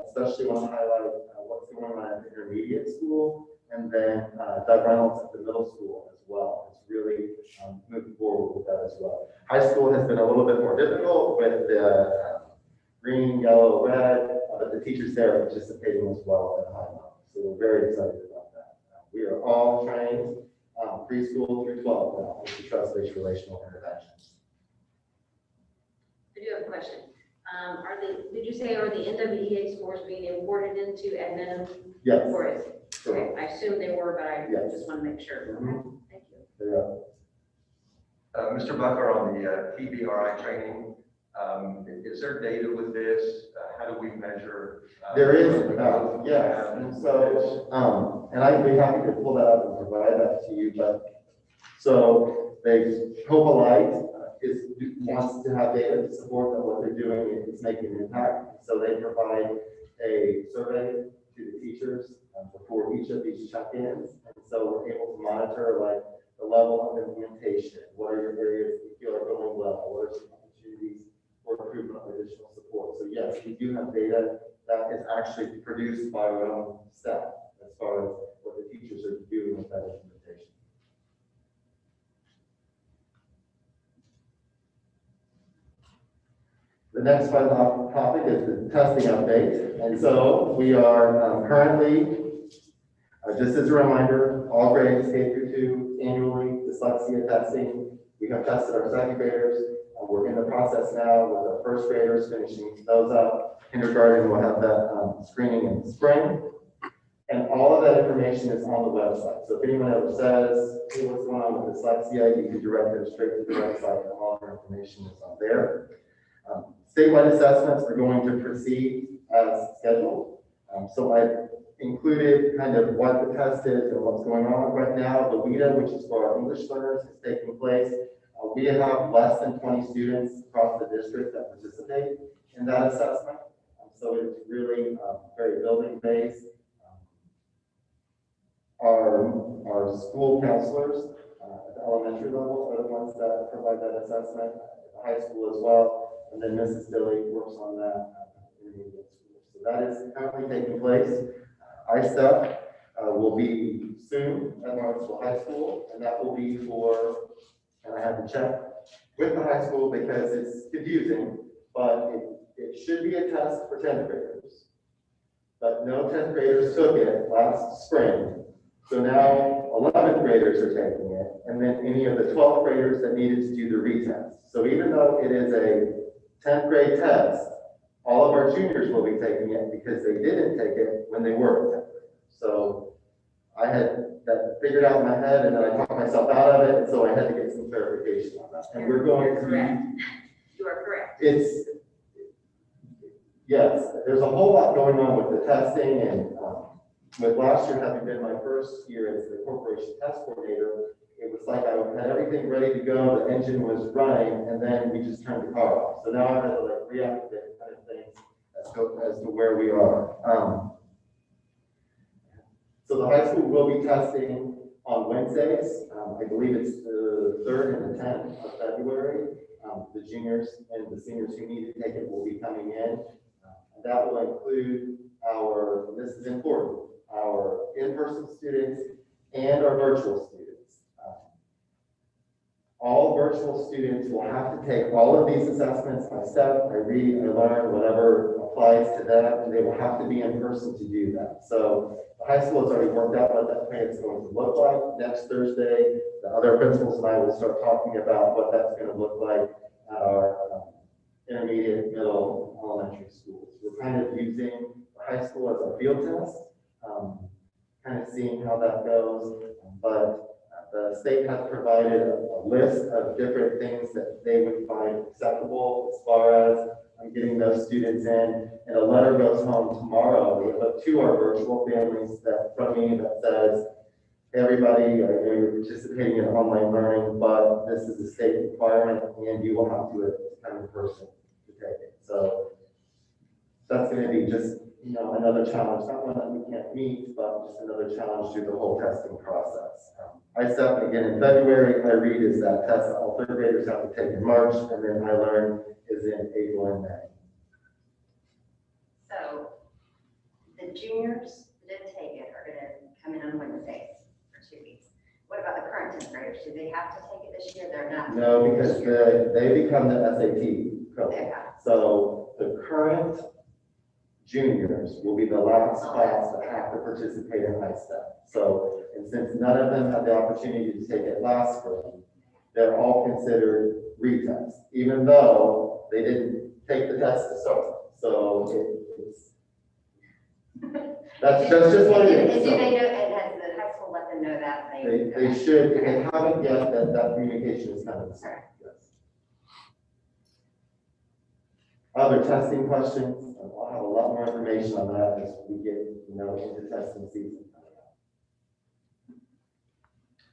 especially when I highlight what's going on at the intermediate school, and then Doug Reynolds at the middle school as well. It's really moving forward with that as well. High school has been a little bit more difficult with the green, yellow, red, but the teachers there are participating as well at a high level. So we're very excited about that. We are all trained preschool through 12 now with the trust-based relational interventions. I do have a question. Did you say, are the NWEA scores being imported into admin? Yes. Or is it? Okay, I assumed they were, but I Yes. just want to make sure. Mhm. Thank you. Yeah. Mr. Bucker, on the TBRI training, is there data with this? How do we measure? There is, yes, and so, and I'd be happy to pull that up and provide that to you, but, so they, Hope Alive wants to have data to support that what they're doing is making an impact, so they provide a survey to the teachers before each of these check-ins, and so we're able to monitor like the level of implementation, what are your areas that you feel are going well, what are some opportunities for improvement or additional support. So yes, we do have data that is actually produced by our own staff as far as what the teachers are doing with that implementation. The next topic is the testing update. And so we are currently, just as a reminder, all grades K through 2 annually, dyslexia testing. We have tested our second graders. We're in the process now with our first graders, finishing those up. Kindergarten will have that screening in the spring. And all of that information is on the website. So if anyone ever says, hey, what's going on with dyslexia, you can direct them straight to the website, and all of our information is on there. Statewide assessments are going to proceed as scheduled. So I included kind of what the test is and what's going on right now. The WIDA, which is for our English learners, is taking place. We have less than 20 students across the district that participate in that assessment. So it's really very building based. Our school counselors at the elementary level are the ones that provide that assessment, at the high school as well. And then Mrs. Dilly works on that in the school. So that is currently taking place. ISTEP will be soon at Lawrenceville High School, and that will be for, and I had to check with the high school because it's confusing, but it should be a test for 10th graders. But no 10th graders took it last spring. So now 11th graders are taking it, and then any of the 12th graders that needed to do the retest. So even though it is a 10th grade test, all of our juniors will be taking it because they didn't take it when they were 10th grade. So I had that figured out in my head, and then I talked myself out of it, and so I had to get some clarification on that. And we're going to correct. You are correct. It's, yes, there's a whole lot going on with the testing, and with last year having been my first year as the corporation test coordinator, it was like I had everything ready to go, the engine was running, and then we just turned the car off. So now I had to like reactivate kind of things as to where we are. So the high school will be testing on Wednesdays. I believe it's the 3rd and the 10th of February. The juniors and the seniors who need to take it will be coming in. That will include our, this is important, our in-person students and our virtual students. All virtual students will have to take all of these assessments by step, I read, I learn, whatever applies to them, and they will have to be in person to do that. So the high school has already worked out what that plan is going to look like. Next Thursday, the other principals and I will start talking about what that's going to look like at our intermediate, middle, elementary schools. We're kind of using the high school as a field test, kind of seeing how that goes, but the state has provided a list of different things that they would find acceptable as far as getting those students in. And a letter goes home tomorrow to our virtual families that from me that says, hey, everybody, I know you're participating in online learning, but this is a state requirement and you will have to come in person to take it. So that's going to be just another challenge, not one that we can't meet, but just another challenge through the whole testing process. ISTEP, again, in February, I read is that test that all third graders have to take in March, and then I learn is in April and May. So the juniors that didn't take it are gonna come in on Wednesdays for 2 weeks. What about the current 10th graders? Do they have to take it this year? They're not. No, because they become the SAT code. They have. So the current juniors will be the last class that have to participate in ISTEP. So, and since none of them had the opportunity to take it last spring, they're all considered retests, even though they didn't take the test to start. So that's just what it is. Do So they know, and has the high school let them know that? they should, if they haven't yet, that communication is kind of the same. Yes. Other testing questions? I'll have a lot more information on that as we get, into testing season.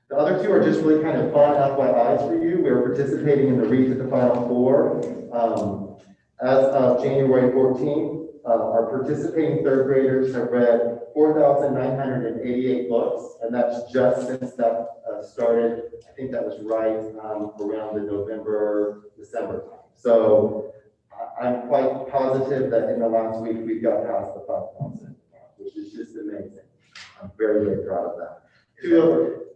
The other two are just really kind of fun FYIs for you. We're participating in the Read to the Final Four. As of January 14th, our participating third graders have read 4,988 books, and that's just since that started. I think that was right around the November, December time. So I'm quite positive that in the last week, we've got past the 5,000, which is just amazing. I'm very, very proud of that.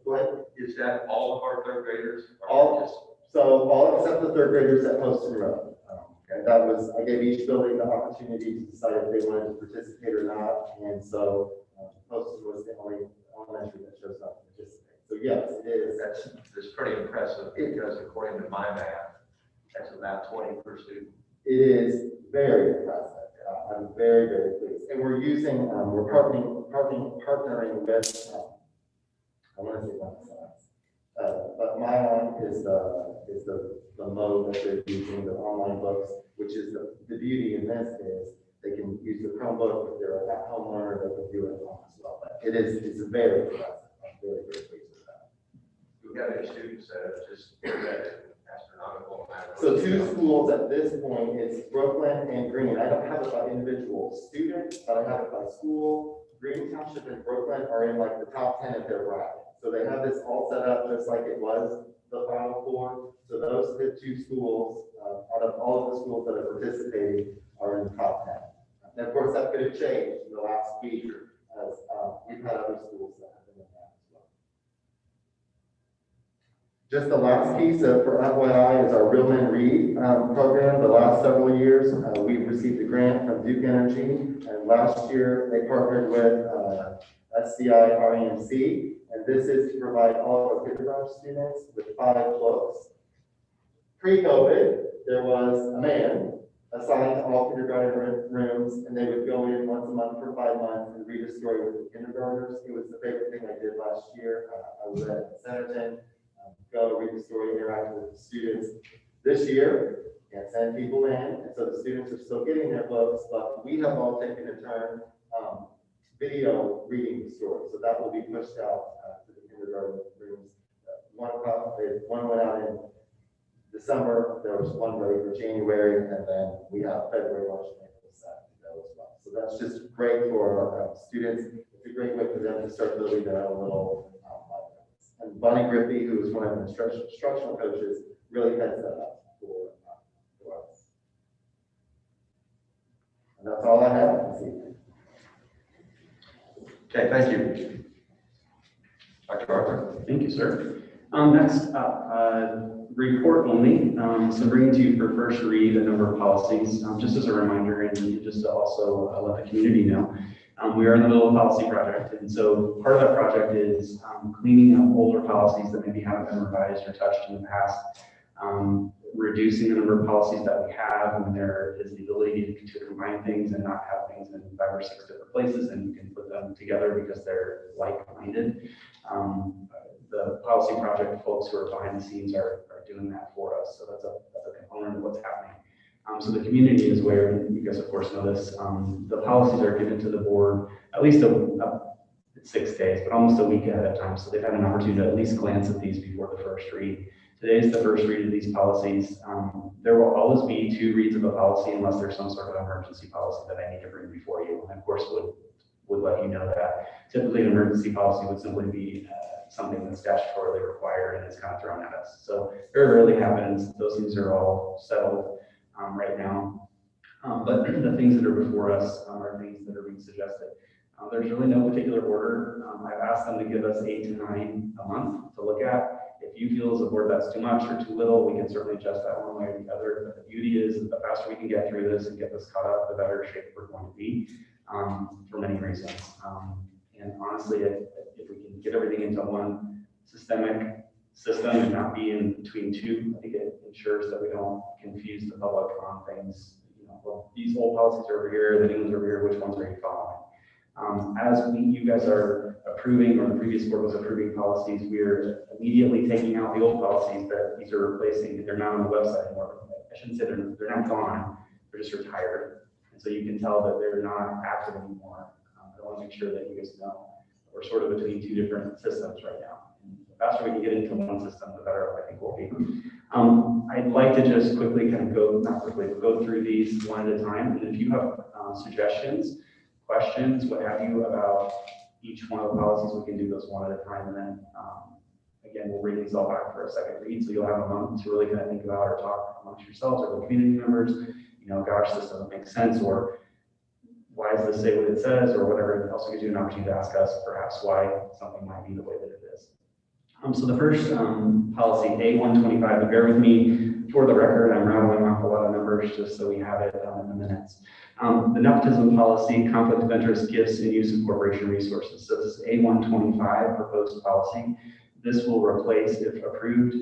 Go ahead. Is that all of our third graders? All except the third graders at Post and Road. And that was, I gave each building the opportunity to decide if they wanted to participate or not. And so Post was the only elementary that chose not to participate. So yes, it is. That's pretty impressive because according to my math, that's about 20 per student. It is very impressive. I'm very, very pleased. And we're using, we're partnering with, I want to say one size, but Myon is the mode that they're using, the online books, which is the beauty in this is they can use the Chromebook if they're at home learner, they can do it at home as well. But it's very impressive. I'm very, very pleased with that. We have any students that have just read astronomical amount. So two schools at this point, it's Brooklyn and Green. I don't have it by individual student, but I have it by school. Green Township and Brooklyn are in like the top 10 of their bracket. So they have this all set up just like it was the Final Four. So those are the two schools, out of all of the schools that are participating, are in the top 10. And of course, that could have changed in the last week as we've had other schools that have been in that as well. Just the last piece for FYI is our Real Men Read program. The last several years, we've received a grant from Duke Energy, and last year they partnered with SCI REMC, and this is to provide all of our kindergarten students with 5 books. Pre-COVID, there was a man assigned to all kindergarten rooms, and they would go in once a month for 5 months and read a story with the kindergartners. It was the favorite thing I did last year. I was at Centerton, go read the story, interact with the students. This year, can't send people in, and so the students are still getting their books, but we have all taken a turn video reading the story. So that will be pushed out to the kindergarten rooms. One went out in December, there was one ready for January, and then we have February, March, and April set to go as well. So that's just great for our students. It's a great way for them to start building their own little libraries. And Bonnie Griffey, who is one of the instructional coaches, really heads that up for us. And that's all I have this evening. Okay, thank you. Dr. Arthur. Thank you, sir. Next up, report only. So bringing to you for first read a number of policies, just as a reminder and just to also let the community know. We are in the middle of a policy project, and so part of that project is cleaning up older policies that maybe haven't been revised or touched in the past, reducing the number of policies that we have, and there is the ability to combine things and not have things in 5 or 6 different places, and you can put them together because they're like-minded. The policy project folks who are behind the scenes are doing that for us, so that's a component of what's happening. So the community is aware, and you guys of course know this, the policies are given to the board at least 6 days, but almost a week ahead of time. So they've had an opportunity to at least glance at these before the first read Today's the first read of these policies. There will always be 2 reads of a policy unless there's some sort of emergency policy that I need to bring before you. And of course, would let you know that. Typically, an emergency policy would simply be something that's statutorily required and it's kind of thrown at us. So very rarely happens. Those things are all settled right now. But the things that are before us are things that are being suggested. There's really no particular order. I've asked them to give us 8 to 9 a month to look at. If you feel as a board that's too much or too little, we can certainly adjust that one way or the other. But the beauty is that the faster we can get through this and get this caught up, the better shape we're going to be for many reasons. And honestly, if we can get everything into one systemic system and not be in between 2, I think it ensures that we don't confuse the public on things. You know, well, these old policies are over here, the new ones are over here, which ones are you following? As you guys are approving, or the previous board was approving policies, we're immediately taking out the old policies that these are replacing. They're not on the website anymore. I shouldn't say they're not gone, they're just retired. And so you can tell that they're not active anymore. I want to make sure that you guys know we're sort of between 2 different systems right now. And the faster we can get into one system, the better I think we'll be. I'd like to just quickly kind of go through these one at a time. And if you have suggestions, questions, what have you, about each one of the policies, we can do those one at a time. And then again, we'll bring these all back for a second read. So you'll have a month to really kind of think about or talk amongst yourselves or the community members. You know, gosh, this doesn't make sense, or why does this say what it says, or whatever. It also gives you an opportunity to ask us perhaps why something might be the way that it is. So the first policy, A125, and bear with me for the record, I'm rattling off a lot of numbers just so we have it in the minutes. The nepotism policy, conflict of interest, gifts, and use of corporation resources. So this is A125 proposed policy. This will replace, if approved,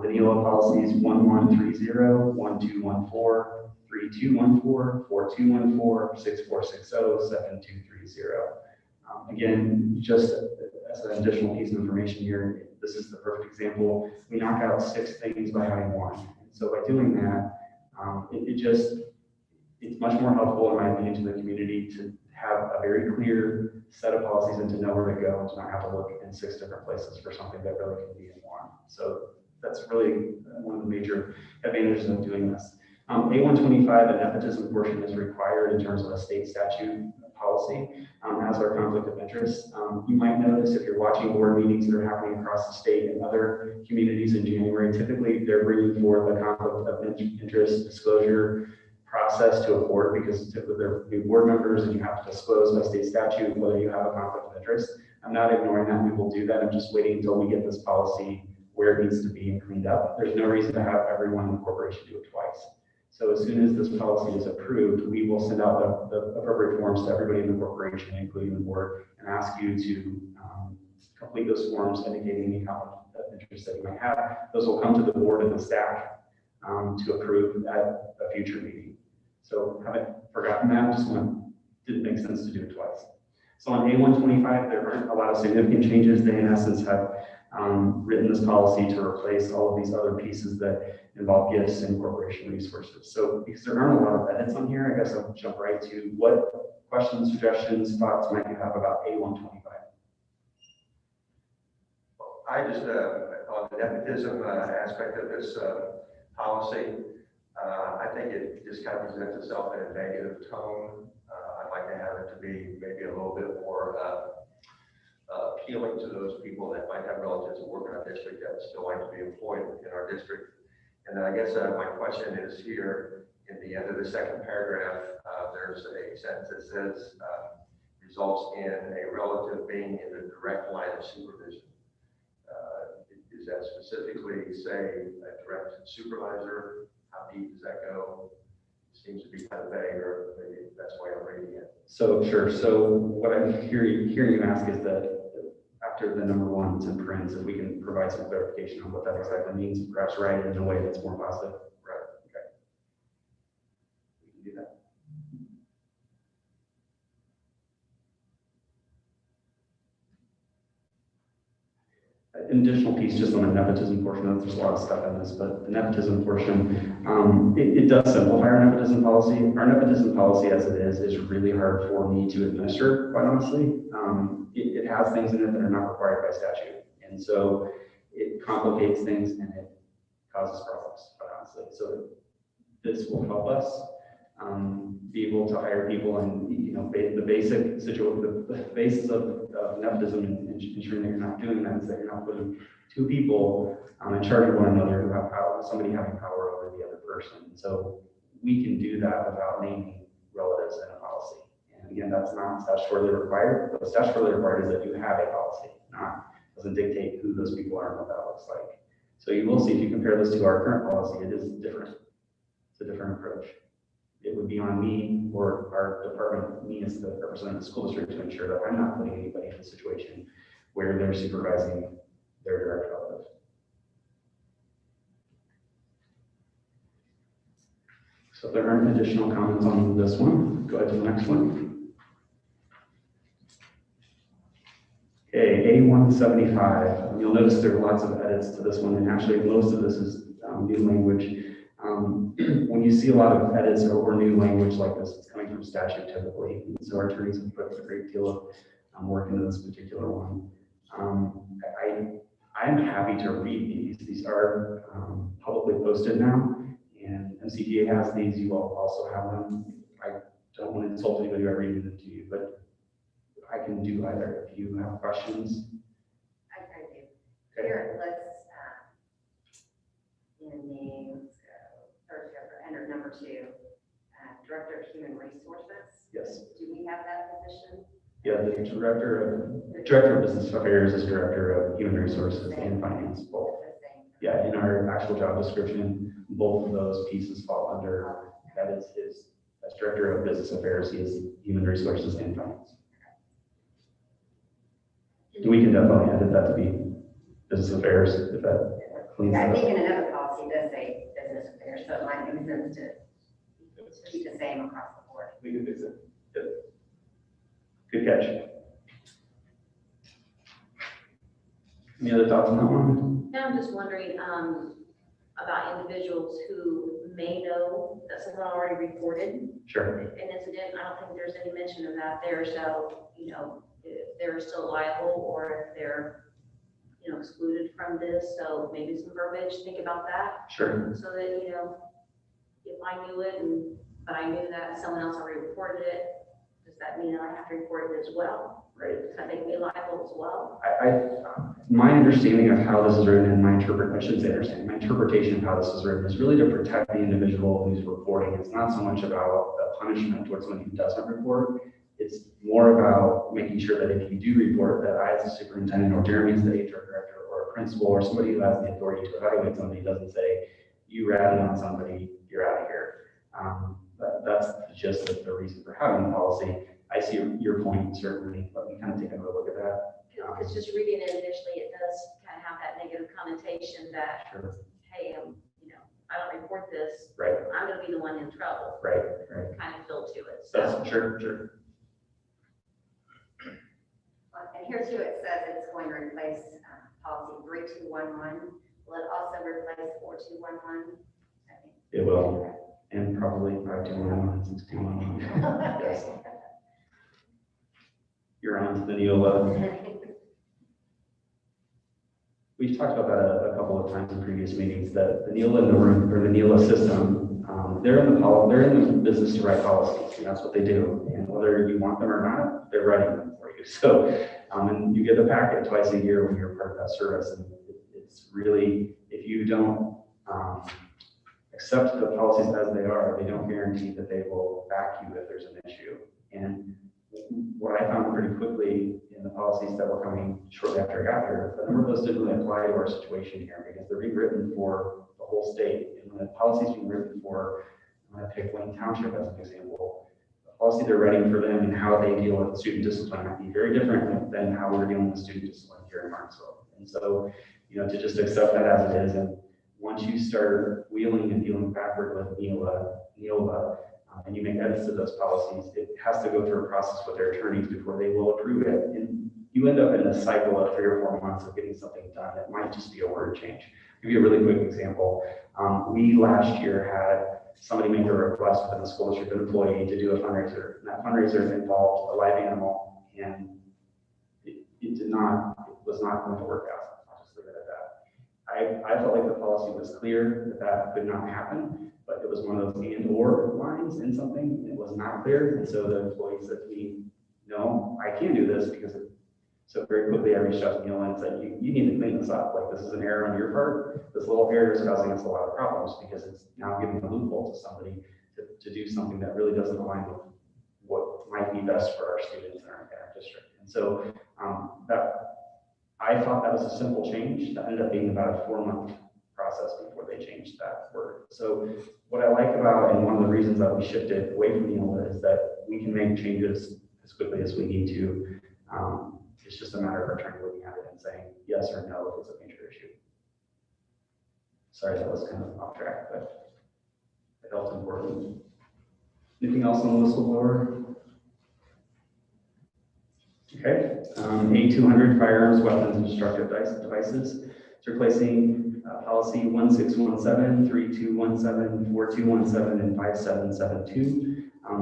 the NELA policies 1130, 1214, 3214, 4214, 6460, 7230. Again, just as an additional piece of information here, this is the perfect example. We knock out 6 things by having 1. And so by doing that, it's much more helpful, in my opinion, to the community to have a very clear set of policies and to know where to go and to not have to look in 6 different places for something that really can be in 1. So that's really one of the major advantages of doing this. A125, the nepotism portion is required in terms of a state statute policy, as our conflict of interest. You might notice if you're watching board meetings that are happening across the state and other communities in January, typically they're bringing forth a conflict of interest disclosure process to a board, because typically they're new board members and you have to disclose by state statute whether you have a conflict of interest. I'm not ignoring that. We will do that. I'm just waiting until we get this policy where it needs to be and cleaned up. There's no reason to have everyone in the corporation do it twice. So as soon as this policy is approved, we will send out the appropriate forms to everybody in the corporation, including the board, and ask you to complete those forms indicating any conflict of interest that you might have. Those will come to the board and the staff to approve at a future meeting. So haven't forgotten that, didn't make sense to do it twice. So on A125, there aren't a lot of significant changes. They in essence have written this policy to replace all of these other pieces that involve gifts and corporation resources. So because there aren't a lot of edits on here, I guess I'll jump right to what questions, suggestions, thoughts might you have about A125? I just, on the nepotism aspect of this policy, I think it just kind of presents itself in a negative tone. I'd like to have it to be maybe a little bit more appealing to those people that might have relatives that work in our district that still like to be employed in our district. And then I guess my question is here, in the end of the second paragraph, there's a sentence that says, results in a relative being in the direct line of supervision. Is that specifically, say, a direct supervisor? How deep does that go? It seems to be kind of vague, or maybe that's why I'm reading it. So sure. So what I'm hearing you ask is that after the number 1, it's in parentheses, if we can provide some clarification on what that exactly means, and perhaps write it in a way that's more positive. Right. Okay. We can do that. An additional piece just on the nepotism portion, there's a lot of stuff in this, but the nepotism portion, it does simplify our nepotism policy. Our nepotism policy as it is really hard for me to administer, quite honestly. It has things in it that are not required by statute. And so it complicates things, and cause this process, quite honestly. So this will help us be able to hire people and, you know, the basic situation, the basis of nepotism and ensuring that you're not doing that is that you're not putting two people in charge of one another who have power, somebody having power over the other person. So we can do that without naming relatives in a policy. And again, that's not statutorily required. What's statutorily required is that you have a policy, doesn't dictate who those people are and what that looks like. So you will see, if you compare this to our current policy, it is different. It's a different approach. It would be on me or our department, me as the representative of the school district, to ensure that I'm not putting anybody in a situation where they're supervising their direct relative. So if there aren't additional comments on this one, go ahead to the next one. Okay, A175. You'll notice there are lots of edits to this one, and actually most of this is new language. When you see a lot of edits or new language like this, it's coming from statute typically. And so our attorneys have put a great deal of work into this particular one. I'm happy to read these. These are publicly posted now, and MCTA has these. You all also have them. I don't want to insult anybody by reading them to you, but I can do either. If you have questions. I do. Okay. Here, let's, in the, let's go, third chapter, under number 2, Director of Human Resources. Yes. Do we have that position? Yeah, the director of business affairs is director of human resources and finance, both. Yeah, in our actual job description, both of those pieces fall under, that is his, as director of business affairs, he is human resources and finance. We can definitely edit that to be business affairs, if that cleans I it think up. in another policy it does say business affairs, so it might make sense to keep the same across the board. We can fix it. Good catch. Any other thoughts on that one? Now I'm just wondering about individuals who may know that someone already reported Sure. an incident. I don't think there's any mention of that there. So, you know, if they're still liable or if they're, you know, excluded from this. So maybe some verbiage, think about that. Sure. So that, you know, if I knew it but I knew that someone else already reported it, does that mean that I have to report it as well? Right. Does that make me liable as well? My understanding of how this is written and I shouldn't say understanding, my interpretation of how this is written is really to protect the individual who's reporting. It's not so much about a punishment towards someone who doesn't report. It's more about making sure that if you do report, that I as a superintendent or Jeremy as the HR director or a principal or somebody who has the authority to evaluate somebody doesn't say, you ratted on somebody, you're out of here. That's just the reason for having the policy. I see your point, certainly. Let me kind of take another look at that. Because just reading it initially, it does kind of have that negative connotation that, Sure. hey, you know, I don't report this, Right. I'm going to be the one in trouble. Right. Kind of feel to it. So That's sure. And here too, it says it's going to replace policy 3211. Will it also replace 4211? It will. And probably 5211 and 6211. Yes. You're on to the Neola. We've talked about that a couple of times in previous meetings, that the Neola in the room, or the Neola system, they're in the business to write policies, and that's what they do. And whether you want them or not, they're writing them for you. So, and you get the packet twice a year when you're part of that service. And it's really, if you don't accept the policies as they are, they don't guarantee that they will back you if there's an issue. And what I found pretty quickly in the policies that were coming shortly after I got here, a number of those didn't really apply to our situation here because they're being written for the whole state. And when the policies being written for, I'm going to pick Wayne Township as an example, the policy they're writing for them and how they deal with student discipline might be very different than how we're dealing with student discipline here in Martinsville. And so, you know, to just accept that as it is, and once you start wheeling and dealing backward with Neola, and you make edits to those policies, it has to go through a process with their attorneys before they will approve it. And you end up in a cycle of 3 or 4 months of getting something done. It might just be a word change. I'll give you a really quick example. We last year had somebody make a request within the school district, an employee, to do a fundraiser. And that fundraiser involved a live animal, and it was not going to work out. I'll just leave it at I felt like the policy was clear that could not happen, but it was one of those and or lines in something. It was not clear. And so the employee said to me, no, I can't do this because so very quickly I reached out to Neil and said, you need to clean this up. Like, this is an error on your part. This little error is causing us a lot of problems because it's now giving a loophole to somebody to do something that really doesn't align with what might be best for our students in our district. And so I thought that was a simple change. That ended up being about a 4-month process before they changed that word. So what I like about, and one of the reasons that we shifted away from Neola is that we can make changes as quickly as we need to. It's just a matter of our attorney looking at it and saying yes or no if it's a major issue. Sorry, that was kind of off track, but it felt important. Anything else on the list lower? Okay, A200 firearms, weapons, and destructive devices. It's replacing policy 1617, 3217, 4217, and 5772.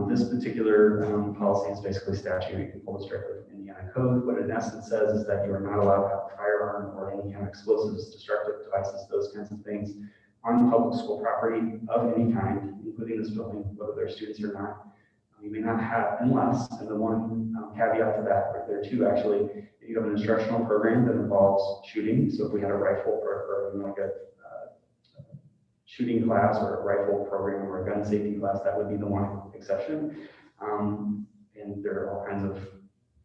This particular policy is basically statute. You can pull this directly from Indiana code. What it in essence says is that you are not allowed to have a firearm or any kind of explosives, destructive devices, those kinds of things on public school property of any kind, including this building, whether they're students or not. You may not have, unless, and the one caveat to that, or there are two actually, if you have an instructional program that involves shooting. So if we had a rifle program, like a shooting class or a rifle program or a gun safety class, that would be the one exception. And there are all kinds of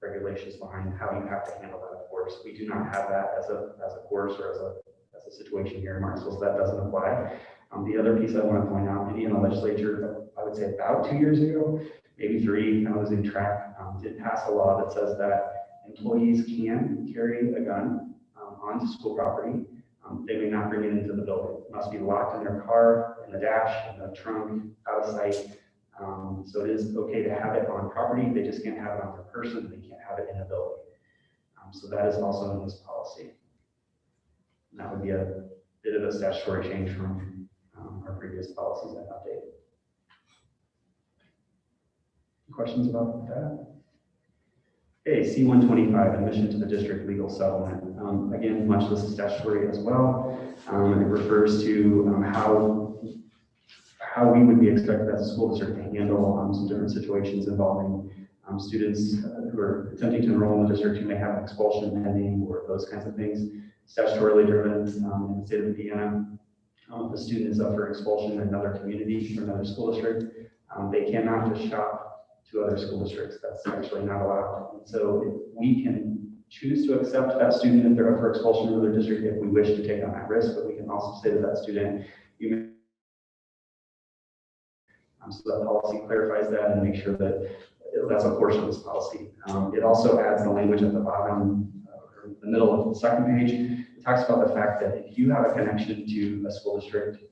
regulations behind how you have to handle that, of course. We do not have that as a course or as a situation here in Martinsville, so that doesn't apply. The other piece I want to point out, Indiana legislature, I would say about 2 years ago, maybe 3, I was in track, did pass a law that says that employees can carry a gun onto school property. They may not bring it into the building. It must be locked in their car, in the dash, in the trunk, out of sight. So it is okay to have it on property. They just can't have it on their person. They can't have it in a building. So that is also in this policy. And that would be a bit of a statutory change from our previous policies and update. Questions about that? Okay, C-125, admission to the district legal settlement. Again, much less statutory as well. It refers to how we would be expected as a school district to handle some different situations involving students who are attempting to enroll in the district who may have an expulsion pending or those kinds of things. Statutorily driven in the state of Indiana. If a student is up for expulsion in another community or another school district, they cannot just shop to other school districts. That's actually not allowed. And so we can choose to accept that student if they're up for expulsion in another district if we wish to take on that risk, but we can also say to that student, you may. So that policy clarifies that and make sure that that's a portion of this policy. It also adds the language at the bottom, or the middle of the second page. It talks about the fact that if you have a connection to a school district,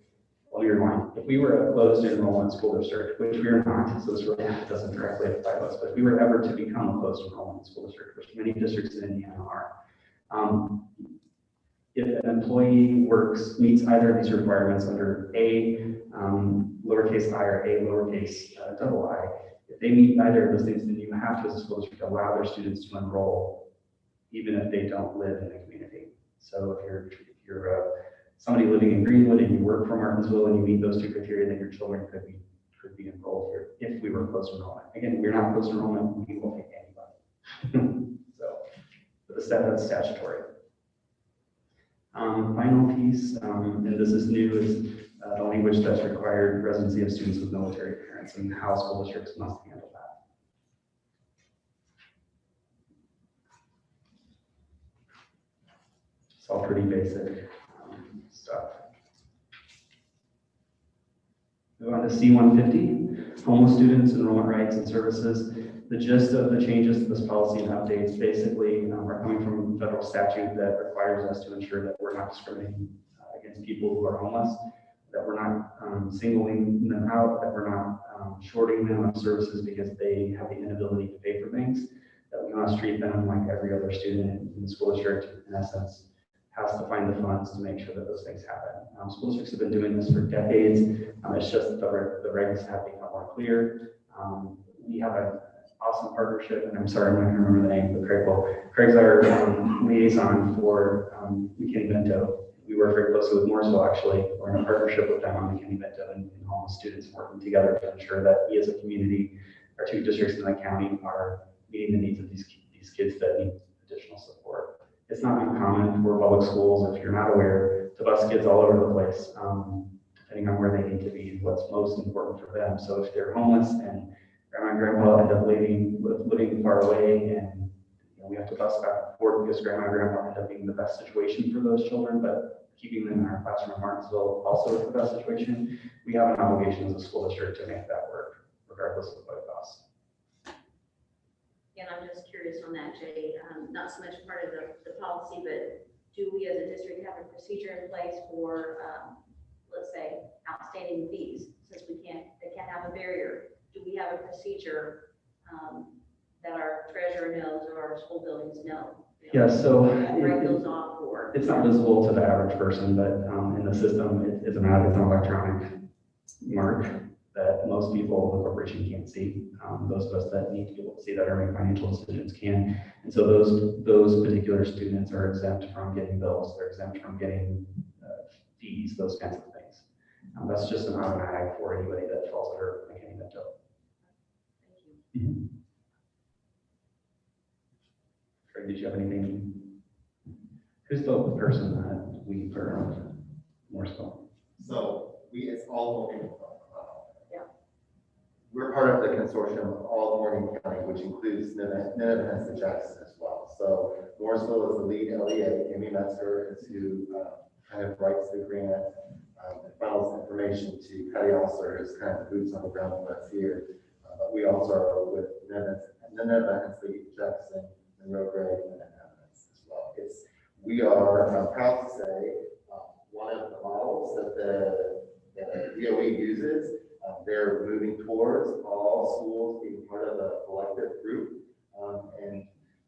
well, you're fine. If we were a closed enrollment school district, which we are not, so this really doesn't directly apply to us, but if we were ever to become a closed enrollment school district, which many districts in Indiana are, if an employee meets either of these requirements under A, lowercase I, or A, lowercase double I, if they meet either of those things, then you have to, as a school district, allow their students to enroll, even if they don't live in the community. So if you're somebody living in Greenwood and you work for Martinsville and you meet those two criteria, then your children could be enrolled here if we were closed enrollment. Again, we're not closed enrollment, we won't take anybody. So, but that's statutory. Final piece, and this is new, is the language that's required residency of students with military parents and how school districts must handle that. It's all pretty basic stuff. Move on to C-150, homeless students, enrollment rights and services. The gist of the changes to this policy and updates basically are coming from federal statute that requires us to ensure that we're not discriminating against people who are homeless, that we're not singling them out, that we're not shorting them of services because they have the inability to pay for things, that we must treat them like every other student in the school district, in essence, has to find the funds to make sure that those things happen. School districts have been doing this for decades. It's just that the regs have become more clear. We have an awesome partnership, and I'm sorry, I'm not gonna remember the name, but Craig's our liaison for McKinney-Vento. We work very closely with Mooresville, actually. We're in a partnership with them on the County Bento and homeless students working together to ensure that we as a community, our two districts in the county are meeting the needs of these kids that need additional support. It's not uncommon for public schools, if you're not aware, to bus kids all over the place, depending on where they need to be and what's most important for them. So if they're homeless and grandma and grandpa end up living far away, and we have to bus back and forth because grandma and grandpa end up being the best situation for those children, but keeping them in our classroom in Martinsville also is the best situation. We have an obligation as a school district to make that work, regardless of what it costs. And I'm just curious on that, Jay, not so much part of the policy, but do we as a district have a procedure in place for, let's say, outstanding fees? Since they can't have a barrier, do we have a procedure that our treasurer knows or our school buildings know? Yeah, so Break those off, or it's not visible to the average person, but in the system, it's an electronic mark that most people in the corporation can't see. Those of us that need to be able to see that are making financial decisions can. And so those particular students are exempt from getting bills. They're exempt from getting fees, those kinds of things. That's just an automatic for anybody that falls under McKinney Bento. thank you. Craig, did you have anything? Who's the person that we put on Mooresville? So it's all Morgan. Yeah. We're part of the consortium of all Morgan County, which includes Nineveh and Jackson as well. So Mooresville is the lead LEA. Amy Metzger is who kind of writes the grant and funnels information to Patty Osler, who's kind of the boots on the ground for us here. But we also are with Nineveh and Jackson and Rio Grande and as well. We are proud to say one of the models that the DOE uses. They're moving towards all schools being part of a collective group. And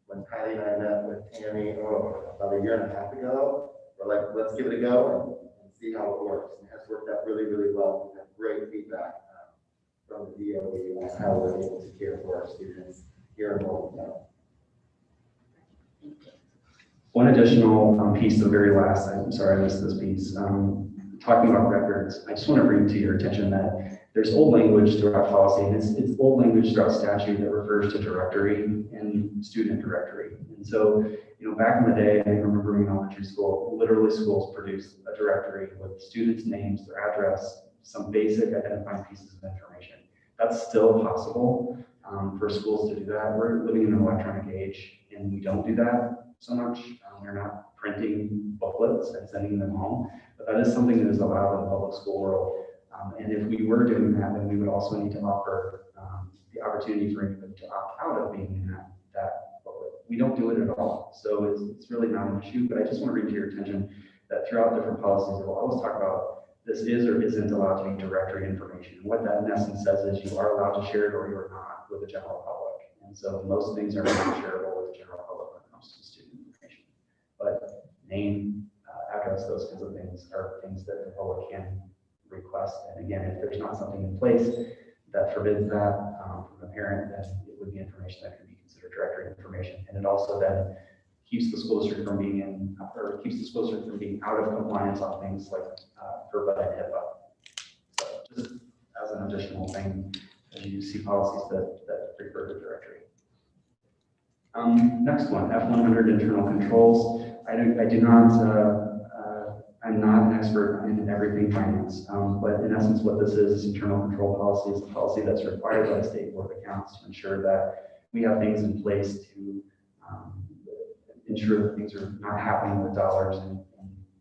when Patty and I met with Tammy about a year and a half ago, we're like, let's give it a go and see how it works. And it has worked out really, really well. We have great feedback from the DOE on how we're able to care for our students here in Morgan County. One additional piece, the very last, I'm sorry I missed this piece, talking about records, I just want to bring to your attention that there's old language throughout policy, and it's old language throughout statute that refers to directory and student directory. And so, back in the day, I remember in elementary school, literally schools produced a directory with students' names, their address, some basic identifying pieces of information. That's still possible for schools to do that. We're living in an electronic age, and we don't do that so much. We're not printing booklets and sending them home, but that is something that is allowed in the public school world. And if we were doing that, then we would also need to offer the opportunity for anybody to opt out of being in that booklet. We don't do it at all. So it's really not an issue, but I just want to bring to your attention that throughout different policies, we'll always talk about this is or isn't allowed to be directory information. And what that in essence says is you are allowed to share it or you're not with the general public. And so most things are not shareable with the general public when it comes to student information. But name, address, those kinds of things are things that the public can request. And again, if there's not something in place that forbids that from the parent, then it would be information that could be considered directory information. And it also then keeps the school district from being out of compliance on things like FERPA and HIPAA. So just as an additional thing, as you see policies that refer to directory. Next one, F100 internal controls. I'm not an expert in everything finance, but in essence, what this is internal control policy. It's a policy that's required by the State Board of Accounts to ensure that we have things in place to ensure that things are not happening with dollars and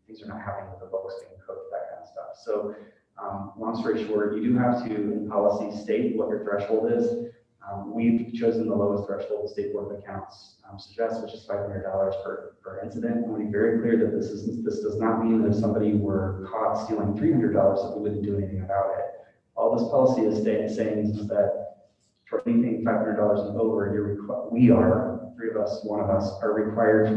things are not happening with the books being cooked, that kind of stuff. So long story short, you do have to, in policy, state what your threshold is. We've chosen the lowest threshold the State Board of Accounts suggests, which is $500 per incident. I want to be very clear that this does not mean that if somebody were caught stealing $300 that we wouldn't do anything about it. All this policy is saying is that for anything $500 and over, we are, three of us, one of us, are required to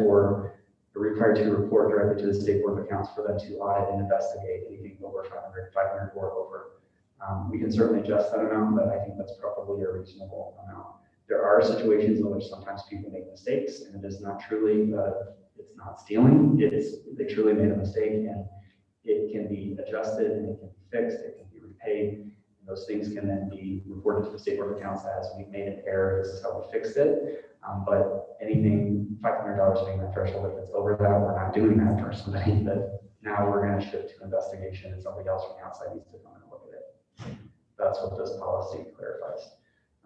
report directly to the State Board of Accounts for them to audit and investigate anything over 500 or over. We can certainly adjust that amount, but I think that's probably a reasonable amount. There are situations in which sometimes people make mistakes, and it is not truly, it's not stealing, they truly made a mistake, and it can be adjusted, and it can be fixed, it can be repaid. And those things can then be reported to the State Board of Accounts as we made an error, this is how we fixed it. But anything $500 being the threshold, if it's over that, we're not doing that for somebody that now we're going to shift to investigation, and somebody else from the outside needs to come and look at it. That's what this policy clarifies.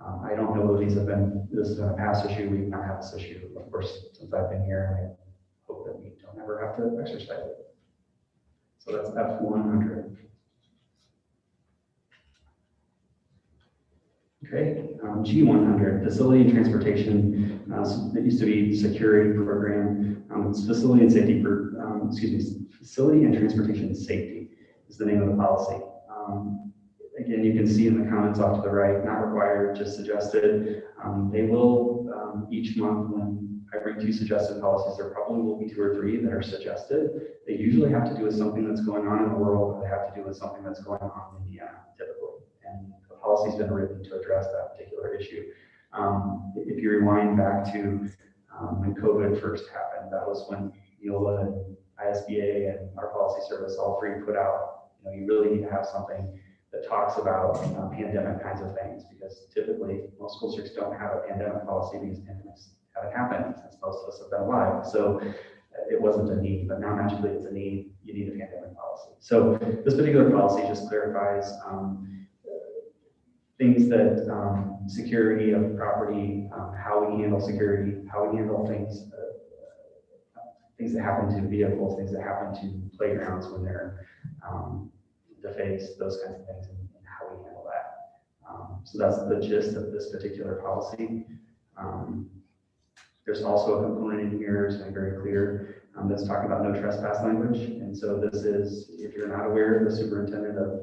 I don't know if this has been a past issue. We've not had this issue, of course, since I've been here, and I hope that we don't ever have to exercise it. So that's F100. Okay, G100, facility and transportation. It used to be security program. It's facility and safety facility and transportation safety is the name of the policy. Again, you can see in the comments off to the right, not required, just suggested. They will, each month when I bring 2 suggested policies, there probably will be 2 or 3 that are suggested. They usually have to do with something that's going on in the world, or they have to do with something that's going on in Indiana, typically. And the policy's been written to address that particular issue. If you rewind back to when COVID first happened, that was when NEOLA and ISBA and our policy service, all 3 put out, you really need to have something that talks about pandemic kinds of things, because typically most school districts don't have a pandemic policy because pandemics haven't happened since most of us have been alive. So it wasn't a need, but now magically it's a need. You need a pandemic policy. So this particular policy just clarifies things that security of property, how we handle security, how we handle things, things that happen to vehicles, things that happen to playgrounds when they're defaced, those kinds of things, and how we handle that. So that's the gist of this particular policy. There's also a component in here, it's very clear, that's talking about no trespass language. And so this is, if you're not aware, the superintendent of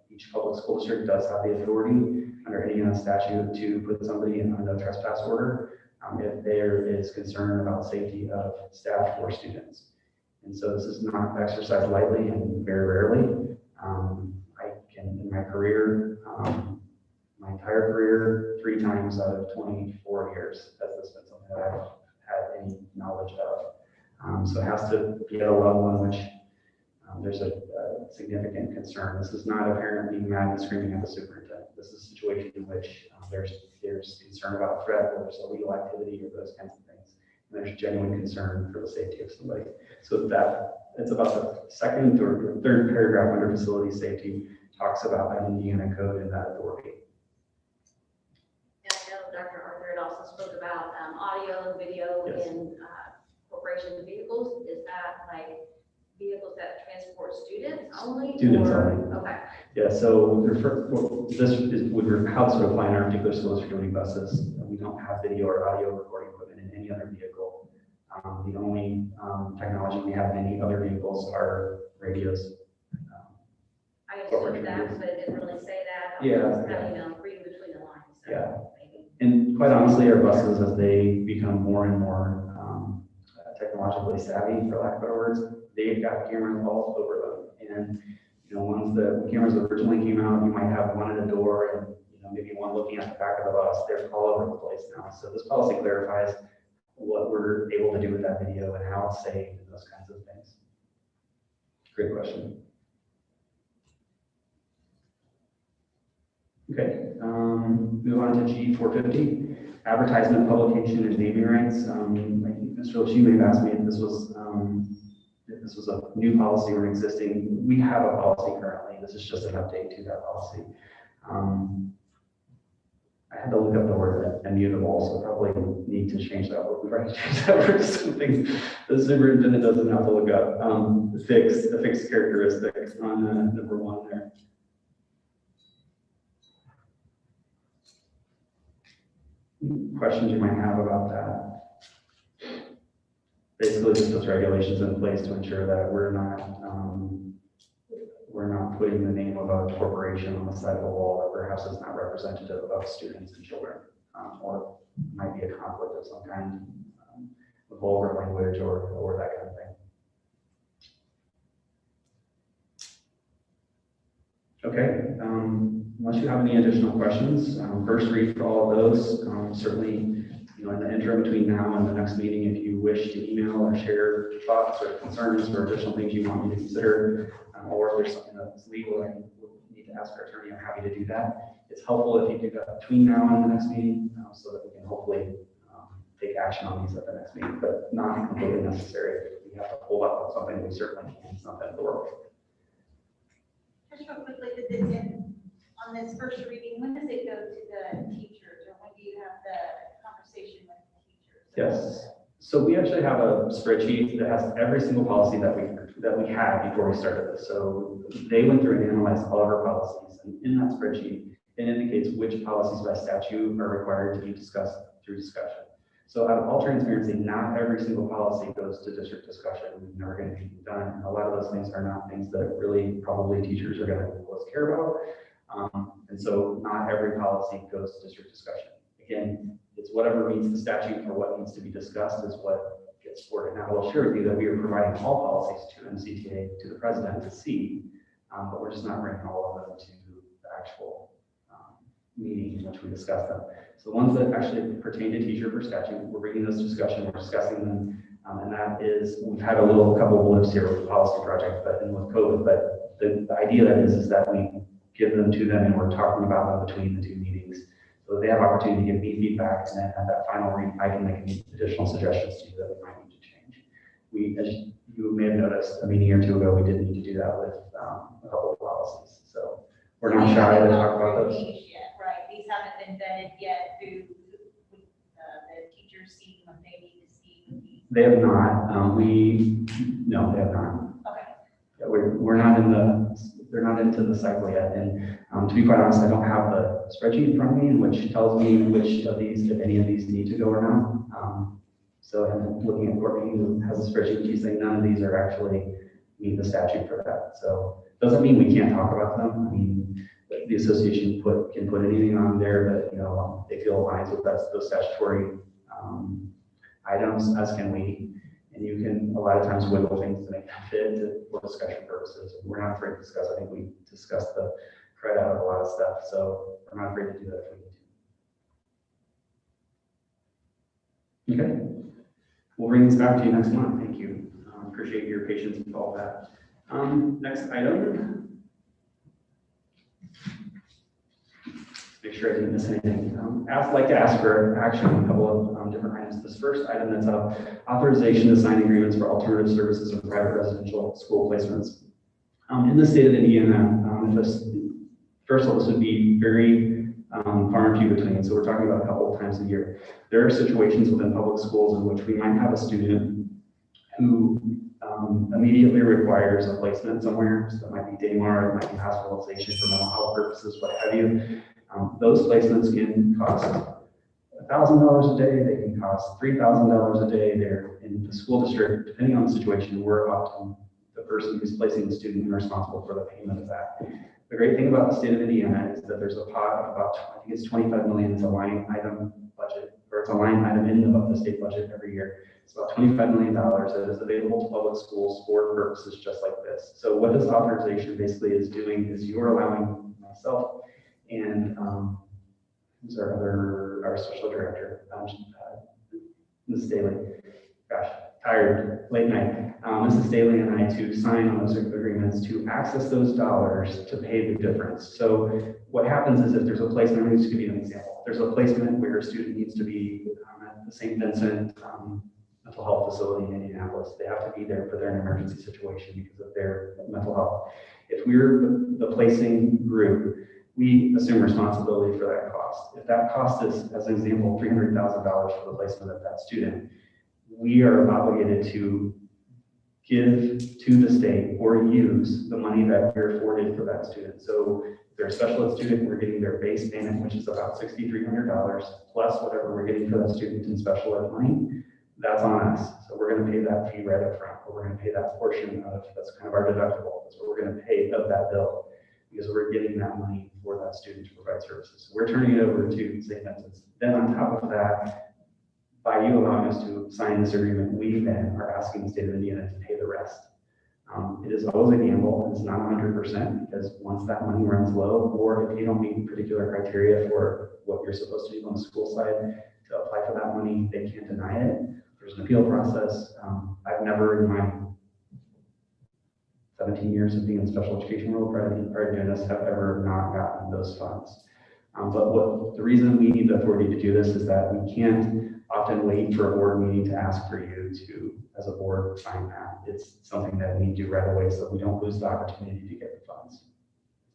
each public school district does have the authority under any statute to put somebody in a no trespass order if there is concern about safety of staff or students. And so this is not exercised lightly and very rarely. I can, in my career, my entire career, 3 times out of 24 years, has this been something that I've had any knowledge of. So it has to be at a level in which there's a significant concern. This is not a parent being mad and screaming at the superintendent. This is a situation in which there's concern about threat, or there's illegal activity, or those kinds of things. And there's genuine concern for the safety of somebody. So it's about the second or third paragraph under facility safety talks about an Indiana code and that authority. And I know Dr. Arthur had also spoke about audio and video Yes. in corporation vehicles. Is that like vehicles that transport students only? Students or- only. Okay. Yeah, so how this would apply in our particular schools for doing buses. We don't have video or audio recording equipment in any other vehicle. The only technology we have in any other vehicles are radios. I understood that, but it didn't really say that. Yeah, I was yeah. kind of, reading between the lines. So Yeah. maybe. And quite honestly, our buses, as they become more and more technologically savvy, for lack of better words, they've got cameras all over them. And once the cameras originally came out, you might have one at a door and maybe one looking at the back of the bus. They're all over the place now. So this policy clarifies what we're able to do with that video and how it's saved and those kinds of things. Great question. Okay, move on to G450, advertisement, publication, and naming rights. Mr. Lewis, you may have asked me if this was a new policy or an existing. We have a policy currently. This is just an update to that policy. I had to look up the word immutable, so probably need to change that word. We've already changed that word to something the superintendent doesn't have to look up. A fixed characteristic on number 1 there. Questions you might have about that? Basically, just puts regulations in place to ensure that we're not putting the name of a corporation on the side of a wall that perhaps is not representative of students and children, or might be a conflict of some kind, with vulgar language or that kind of thing. Okay, unless you have any additional questions, first read for all of those. Certainly, in the interim between now and the next meeting, if you wish to email or share thoughts or concerns or additional things you want me to consider, or if there's something that's legal and we'll need to ask our attorney, I'm happy to do that. It's helpful if you do that between now and the next meeting, so that we can hopefully take action on these at the next meeting, but not completely necessary. If we have to hold up on something, we certainly can. It's not that door. Just real quickly, did this in, on this first reading, when does it go to the teachers, or when do you have the conversation with the teachers? Yes. So we actually have a spreadsheet that has every single policy that we had before we started this. So they went through and analyzed all of our policies, and in that spreadsheet, it indicates which policies by statute are required to be discussed through discussion. So out of all transparency, not every single policy goes to district discussion. We've never going to be done. And a lot of those things are not things that really probably teachers are going to most care about. And so not every policy goes to district discussion. Again, it's whatever meets the statute for what needs to be discussed is what gets forwarded. Now, I will share with you that we are providing all policies to MCTA, to the president to see, but we're just not bringing all of them to the actual meeting in which we discuss them. So the ones that actually pertain to teacher per statute, we're bringing those to discussion, we're discussing them, and that is, we've had a couple of blips here with the policy project, but and with COVID, but the idea that is that we give them to them and we're talking about them between the two meetings. So they have opportunity to give me feedback, and then at that final reading, I can make additional suggestions to you that we might need to change. We, as you may have noticed, a meeting or two ago, we did need to do that with a couple of policies. So we're not shy to talk about those. Right, these haven't been vetted yet through the teachers seeing what they need to see. They have not. No, they have not. Okay. Yeah, we're not in they're not into the cycle yet. And to be quite honest, I don't have the spreadsheet in front of me, which tells me which of these, if any of these need to go or not. So I'm looking at Courtney, who has a spreadsheet, she's saying none of these are actually meet the statute for that. So doesn't mean we can't talk about them. I mean, the association can put anything on there that, they feel aligns with those statutory items, as can we. And you can, a lot of times, wiggle things to make them fit for discussion purposes. We're not afraid to discuss. I think we discussed the credit out of a lot of stuff, so we're not afraid to do that if we need to. Okay. We'll bring this back to you next month. Thank you. Appreciate your patience with all that. Next item. Make sure I didn't miss anything. I'd like to ask for action on a couple of different items. This first item that's up, authorization to sign agreements for alternative services and private residential school placements. In the state of Indiana, first of all, this would be very far and few between. So we're talking about a couple of times a year. There are situations within public schools in which we might have a student who immediately requires a placement somewhere. So it might be DAMAR, it might be hospitalization for mental health purposes, what have you. Those placements can cost $1,000 a day, they can cost $3,000 a day. They're in the school district, depending on the situation, we're often the person who's placing the student and responsible for the payment of that. The great thing about the state of Indiana is that there's a pot of about, I think it's 25 million, it's a line item budget, or it's a line item in the state budget every year. It's about $25 million that is available to public schools for purposes just like this. So what this authorization basically is doing is you're allowing myself and who's our social director, Mrs. Daly. Gosh, tired, late night. Mrs. Daly and I to sign on those agreements to access those dollars to pay the difference. So what happens is if there's a placement, let me just give you an example. There's a placement where a student needs to be at the St. Vincent mental health facility in Indianapolis. They have to be there for their emergency situation because of their mental health. If we're the placing group, we assume responsibility for that cost. If that cost is, as an example, $300,000 for the placement of that student, we are obligated to give to the state or use the money that we're afforded for that student. So if they're a special ed student, we're getting their base payment, which is about $6,300, plus whatever we're getting for that student in special ed money. That's on us. So we're going to pay that fee right up front, or we're going to pay that portion of, that's kind of our deductible. That's what we're going to pay of that bill, because we're getting that money for that student to provide services. So we're turning it over to St. Vincent's. Then on top of that, by you allowing us to sign this agreement, we then are asking the state of Indiana to pay the rest. It is always a gamble. It's not 100% because once that money runs low, or if you don't meet particular criteria for what you're supposed to do on the school side to apply for that money. They can't deny it. There's an appeal process. I've never in my 17 years of being in the special education world prior to doing this have ever not gotten those funds. But the reason we need the authority to do this is that we can't often wait for a board meeting to ask for you to, as a board, sign that. It's something that we do right away so that we don't lose the opportunity to get the funds.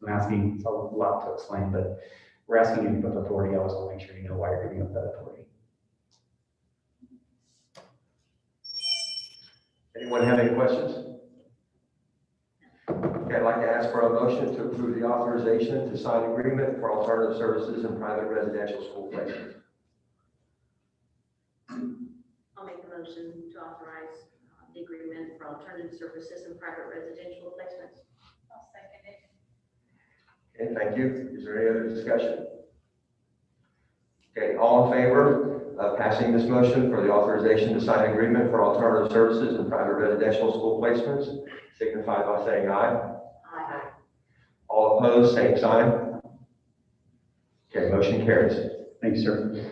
I'm asking, it's a lot to explain, but we're asking you to put the authority. I always want to make sure you know why you're giving up that authority. Anyone have any questions? Okay, I'd like to ask for a motion to approve the authorization to sign agreement for alternative services in private residential school placement. I'll make a motion to authorize the agreement for alternative services and private residential placements. I'll second it. Okay, thank you. Is there any other discussion? Okay, all in favor of passing this motion for the authorization to sign agreement for alternative services in private residential school placements, signify by saying aye. Aye. All opposed, same sign. Okay, motion carries. Thank you, sir.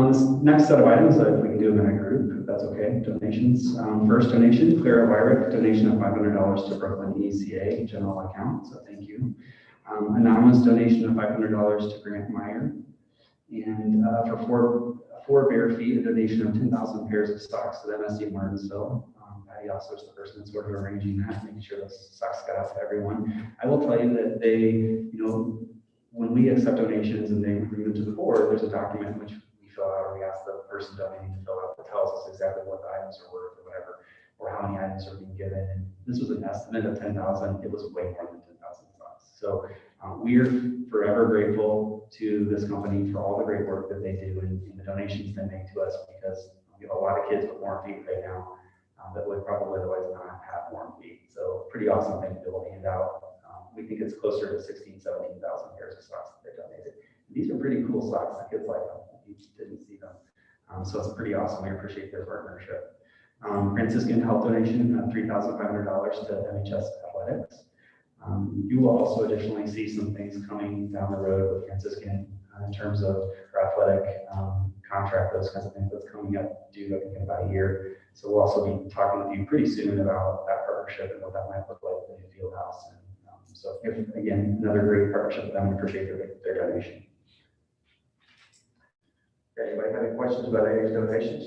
This next set of items, if we can do them in a group, if that's okay, donations. First donation, Clara Wyrick, donation of $500 to Brooklyn ECA general account, so thank you. Anonymous donation of $500 to Grant Meyer. And for four bare feet, a donation of 10,000 pairs of socks to the MSD Martinsville. Patty also is the person that's sort of arranging that, making sure those socks got out to everyone. I will tell you that they, when we accept donations and they bring them to the board, there's a document which we fill out, or we ask the person donating to fill out that tells us exactly what the items are worth or whatever, or how many items are being given. And this was an estimate of 10,000. It was way more than 10,000 socks. So we're forever grateful to this company for all the great work that they do and the donations they make to us, because we have a lot of kids with warm feet right now that would probably otherwise not have warm feet. So pretty awesome thing to be able to hand out. We think it's closer to 16,000, 17,000 pairs of socks that they donated. These are pretty cool socks. The kids like them. You didn't see them. So it's pretty awesome. We appreciate their partnership. Franciscan Health donation of $3,500 to MHS Athletics. You will also additionally see some things coming down the road with Franciscan in terms of our athletic contract, those kinds of things that's coming up due, I think, in about a year. So we'll also be talking with you pretty soon about that partnership and what that might look like with the new field house. And so again, another great partnership with them. We appreciate their donation. Okay, anybody have any questions about any of these donations?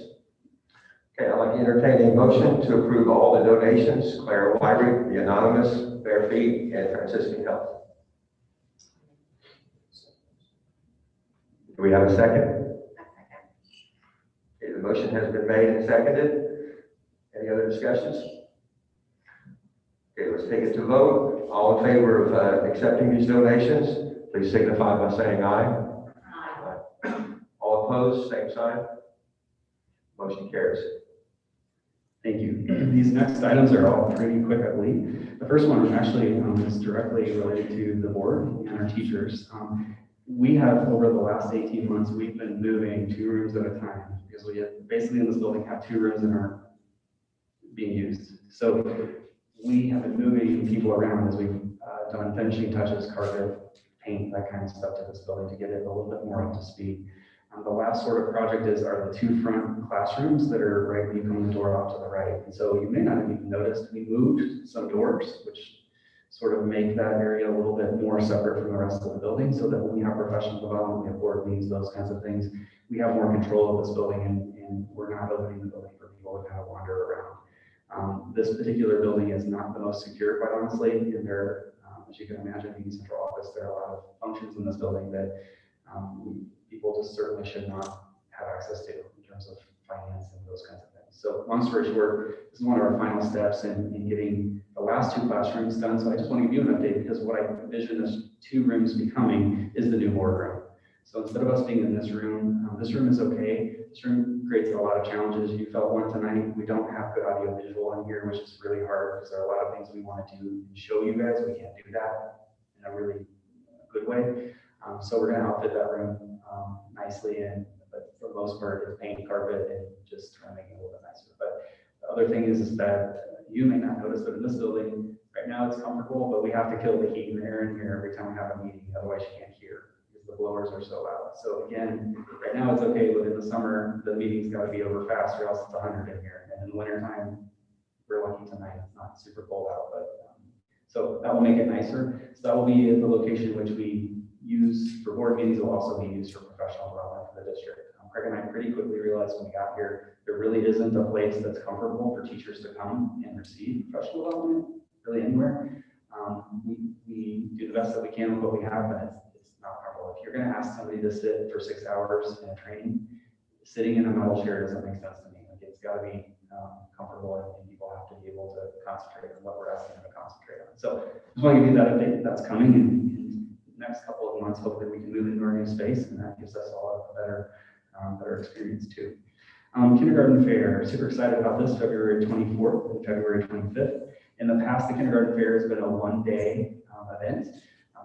Okay, I'd like to entertain a motion to approve all the donations, Clara Wyrick, the Anonymous, Bare Feet, and Franciscan Health. Do we have a second? Okay, the motion has been made and seconded. Any other discussions? Okay, let's take it to vote. All in favor of accepting these donations, please signify by saying aye. Aye. All opposed, same sign. Motion carries. Thank you. These next items are all pretty quick, I believe. The first one actually is directly related to the board and our teachers. We have, over the last 18 months, we've been moving 2 rooms at a time because we basically in this building have 2 rooms that aren't being used. So we have been moving people around as we've done finishing touches, carpet, paint, that kind of stuff to this building to get it a little bit more up to speed. The last sort of project are the 2 front classrooms that are right when you come in the door off to the right. And so you may not have even noticed, we moved some doors, which sort of make that area a little bit more separate from the rest of the building, so that when we have professional development, we have board meetings, those kinds of things, we have more control of this building and we're not opening the building for people to kind of wander around. This particular building is not the most secure, quite honestly, and there, as you can imagine, being central office, there are a lot of functions in this building that people just certainly should not have access to in terms of finance and those kinds of things. So long story short, this is one of our final steps in getting the last 2 classrooms done. So I just want to give you an update because what I envision this 2 rooms becoming is the new boardroom. So instead of us being in this room is okay. This room creates a lot of challenges. You felt one tonight. We don't have good audio visual in here, which is really hard because there are a lot of things we want to do and show you guys. We can't do that in a really good way. So we're going to outfit that room nicely, but for the most part, it's paint, carpet, and just try to make it a little bit nicer. But the other thing is that you may not notice, but in this building, right now it's comfortable, but we have to kill the heat and air in here every time we have a meeting, otherwise you can't hear. Because blowers are so loud. So again, right now it's okay, but in the summer, the meeting's gotta be over fast or else it's 100 in here. And in the wintertime, we're lucky tonight, it's not super cold out, but, so that will make it nicer. So that will be the location which we use for board meetings, will also be used for professional development for the district. Craig and I pretty quickly realized when we got here, there really isn't a place that's comfortable for teachers to come and receive professional development, really anywhere. We do the best that we can with what we have, but it's not comfortable. If you're gonna ask somebody to sit for 6 hours in a training, sitting in a metal chair doesn't make sense to me. Like, it's gotta be comfortable, and people have to be able to concentrate on what we're asking them to concentrate on. So just want to give you that update. That's coming in the next couple of months. Hopefully we can move into our new space, and that gives us all a better experience too. Kindergarten fair, super excited about this, February 24th and February 25th. In the past, the kindergarten fair has been a one-day event.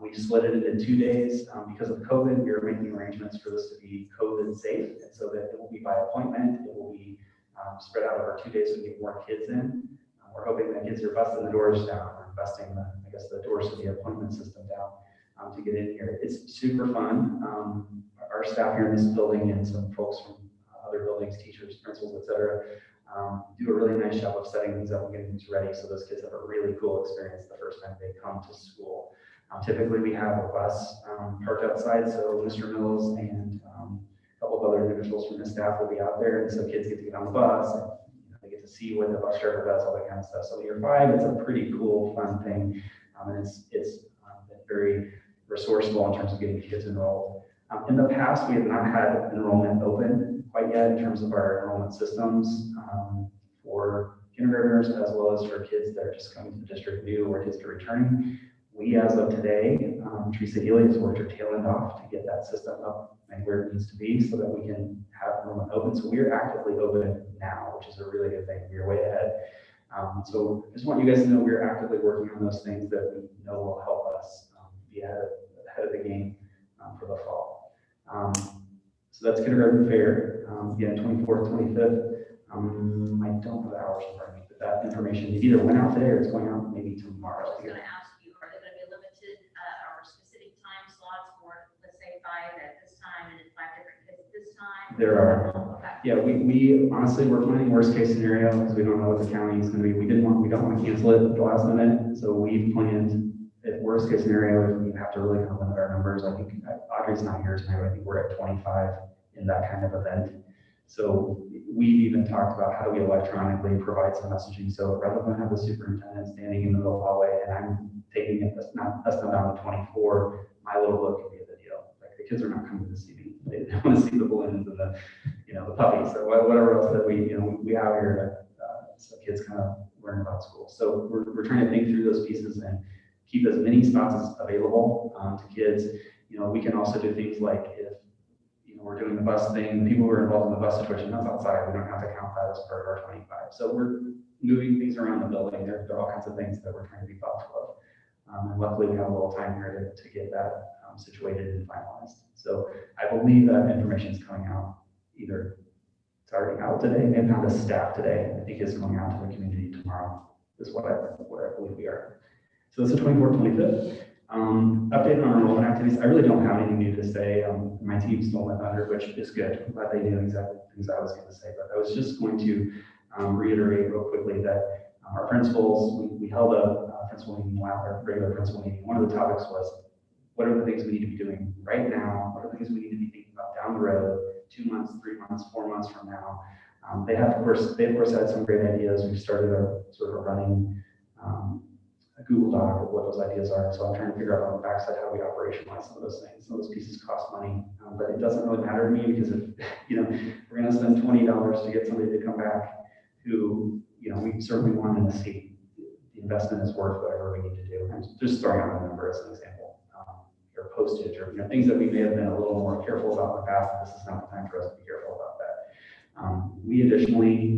We split it into 2 days. Because of COVID, we are making arrangements for this to be COVID safe, and so that it will be by appointment. It will be spread out over 2 days so we can get more kids in. We're hoping that kids are busting the doors down, or busting the doors to the appointment system down to get in here. It's super fun. Our staff here in this building and some folks from other buildings, teachers, principals, et cetera, do a really nice job of setting things up and getting things ready so those kids have a really cool experience the first time they come to school. Typically, we have a bus parked outside, so Mr. Mills and a couple of other individuals from the staff will be out there, and so kids get to get on the bus, and they get to see what the bus driver does, all that kind of stuff. So when you're 5, it's a pretty cool, fun thing, and it's been very resourceful in terms of getting kids enrolled. In the past, we have not had enrollment open quite yet in terms of our enrollment systems for kindergartners as well as for kids that are just coming to the district new or kids that are returning. We, as of today, Teresa Healy has worked her tail end off to get that system up and where it needs to be so that we can have enrollment open. So we're actively open now, which is a really good thing. We're way ahead. So I just want you guys to know we're actively working on those things that we know will help us be ahead of the game for the fall. So that's kindergarten fair, again, 24th, 25th. I don't have the hours in front of me, but that information either went out today or it's going out maybe tomorrow. I was going to ask you, are they going to be limited or specific time slots for, let's say, 5 at this time and then 5 different kids at this time? There are. Okay. Yeah, we honestly, we're planning worst case scenario because we don't know what the county is going to be. We don't want to cancel it at the last minute. So we planned at worst case scenario, if we have to really kind of limit our numbers. I think Audrey's not here tonight, but I think we're at 25 in that kind of event. So we've even talked about how do we electronically provide some messaging. So rather than have the superintendent standing in the middle of the hallway and I'm taking it, that's not down to 24, my little book can be a video. Like, the kids are not coming to see me. They want to see the balloons and the puppies or whatever else that we have here so kids kind of learn about school. So we're trying to think through those pieces and keep as many spots as available to kids. We can also do things like if we're doing the bus thing, the people who are involved in the bus situation, that's outside. We don't have to count that as part of our 25. So we're moving things around the building. There are all kinds of things that we're trying to be thoughtful of. And luckily we have a little time here to get that situated and finalized. So I believe that information is coming out either it's already out today, maybe not the staff today. I think it's going out to the community tomorrow is what I believe we are. So this is 24th, 25th. Update on our enrollment activities. I really don't have anything new to say. My team stole my thunder, which is good. I'm glad they knew exactly the things I was going to say, but I was just going to reiterate real quickly that our principals, we held a principal meeting, our regular principal meeting. One of the topics was, what are the things we need to be doing right now? What are the things we need to be thinking about down the road, 2 months, 3 months, 4 months from now? They of course had some great ideas. We've started a sort of running a Google Doc of what those ideas are. So I'm trying to figure out on the backside how do we operationalize some of those things. Some of those pieces cost money, but it doesn't really matter to me because if we're going to spend $20 to get somebody to come back who we certainly want to see the investment is worth whatever we need to do. I'm just throwing out a number as an example, or postage, or things that we may have been a little more careful about in the past. This is not the time for us to be careful about that. We additionally.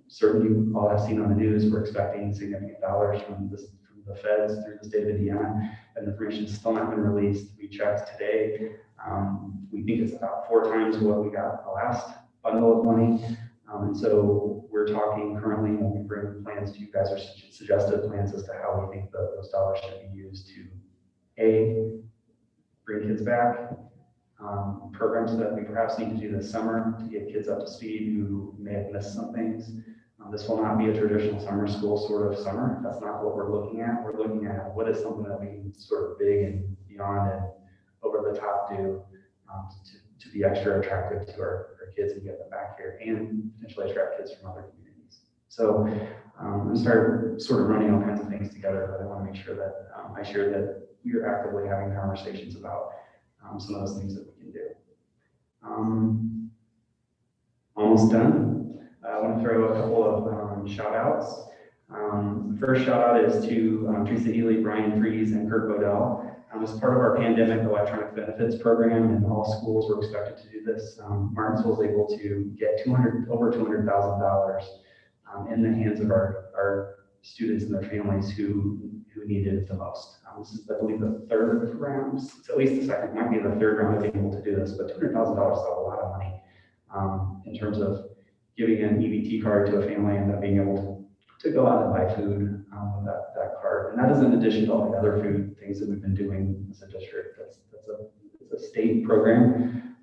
Certainly, you all have seen on the news, we're expecting significant dollars from the feds through the state of Indiana. That information has still not been released. We checked today. We think it's about 4 times what we got the last bundle of money. And so we're talking currently when we bring plans to you guys, or suggested plans as to how we think those dollars should be used to bring kids back. Programs that we perhaps need to do this summer to get kids up to speed who may have missed some things. This will not be a traditional summer school sort of summer. That's not what we're looking at. We're looking at what is something that we can sort of big and beyond and over the top do to be extra attractive to our kids and get them back here and potentially attract kids from other communities. So I'm sort of running all kinds of things together, but I want to make sure that I share that we are actively having conversations about some of those things that we can do. Almost done. I want to throw a couple of shout outs. The first shout out is to Teresa Ely, Brian Fries, and Kurt Bodell. As part of our pandemic electronic benefits program, and all schools were expected to do this, Martinsville was able to get over $200,000 in the hands of our students and their families who needed it the most. This is, I believe, the third round. It's at least the second, might be the third round of being able to do this, but $200,000 is a lot of money in terms of giving an EBT card to a family and then being able to go out and buy food with that card. And that is in addition to all the other food things that we've been doing as a district. It's a state program,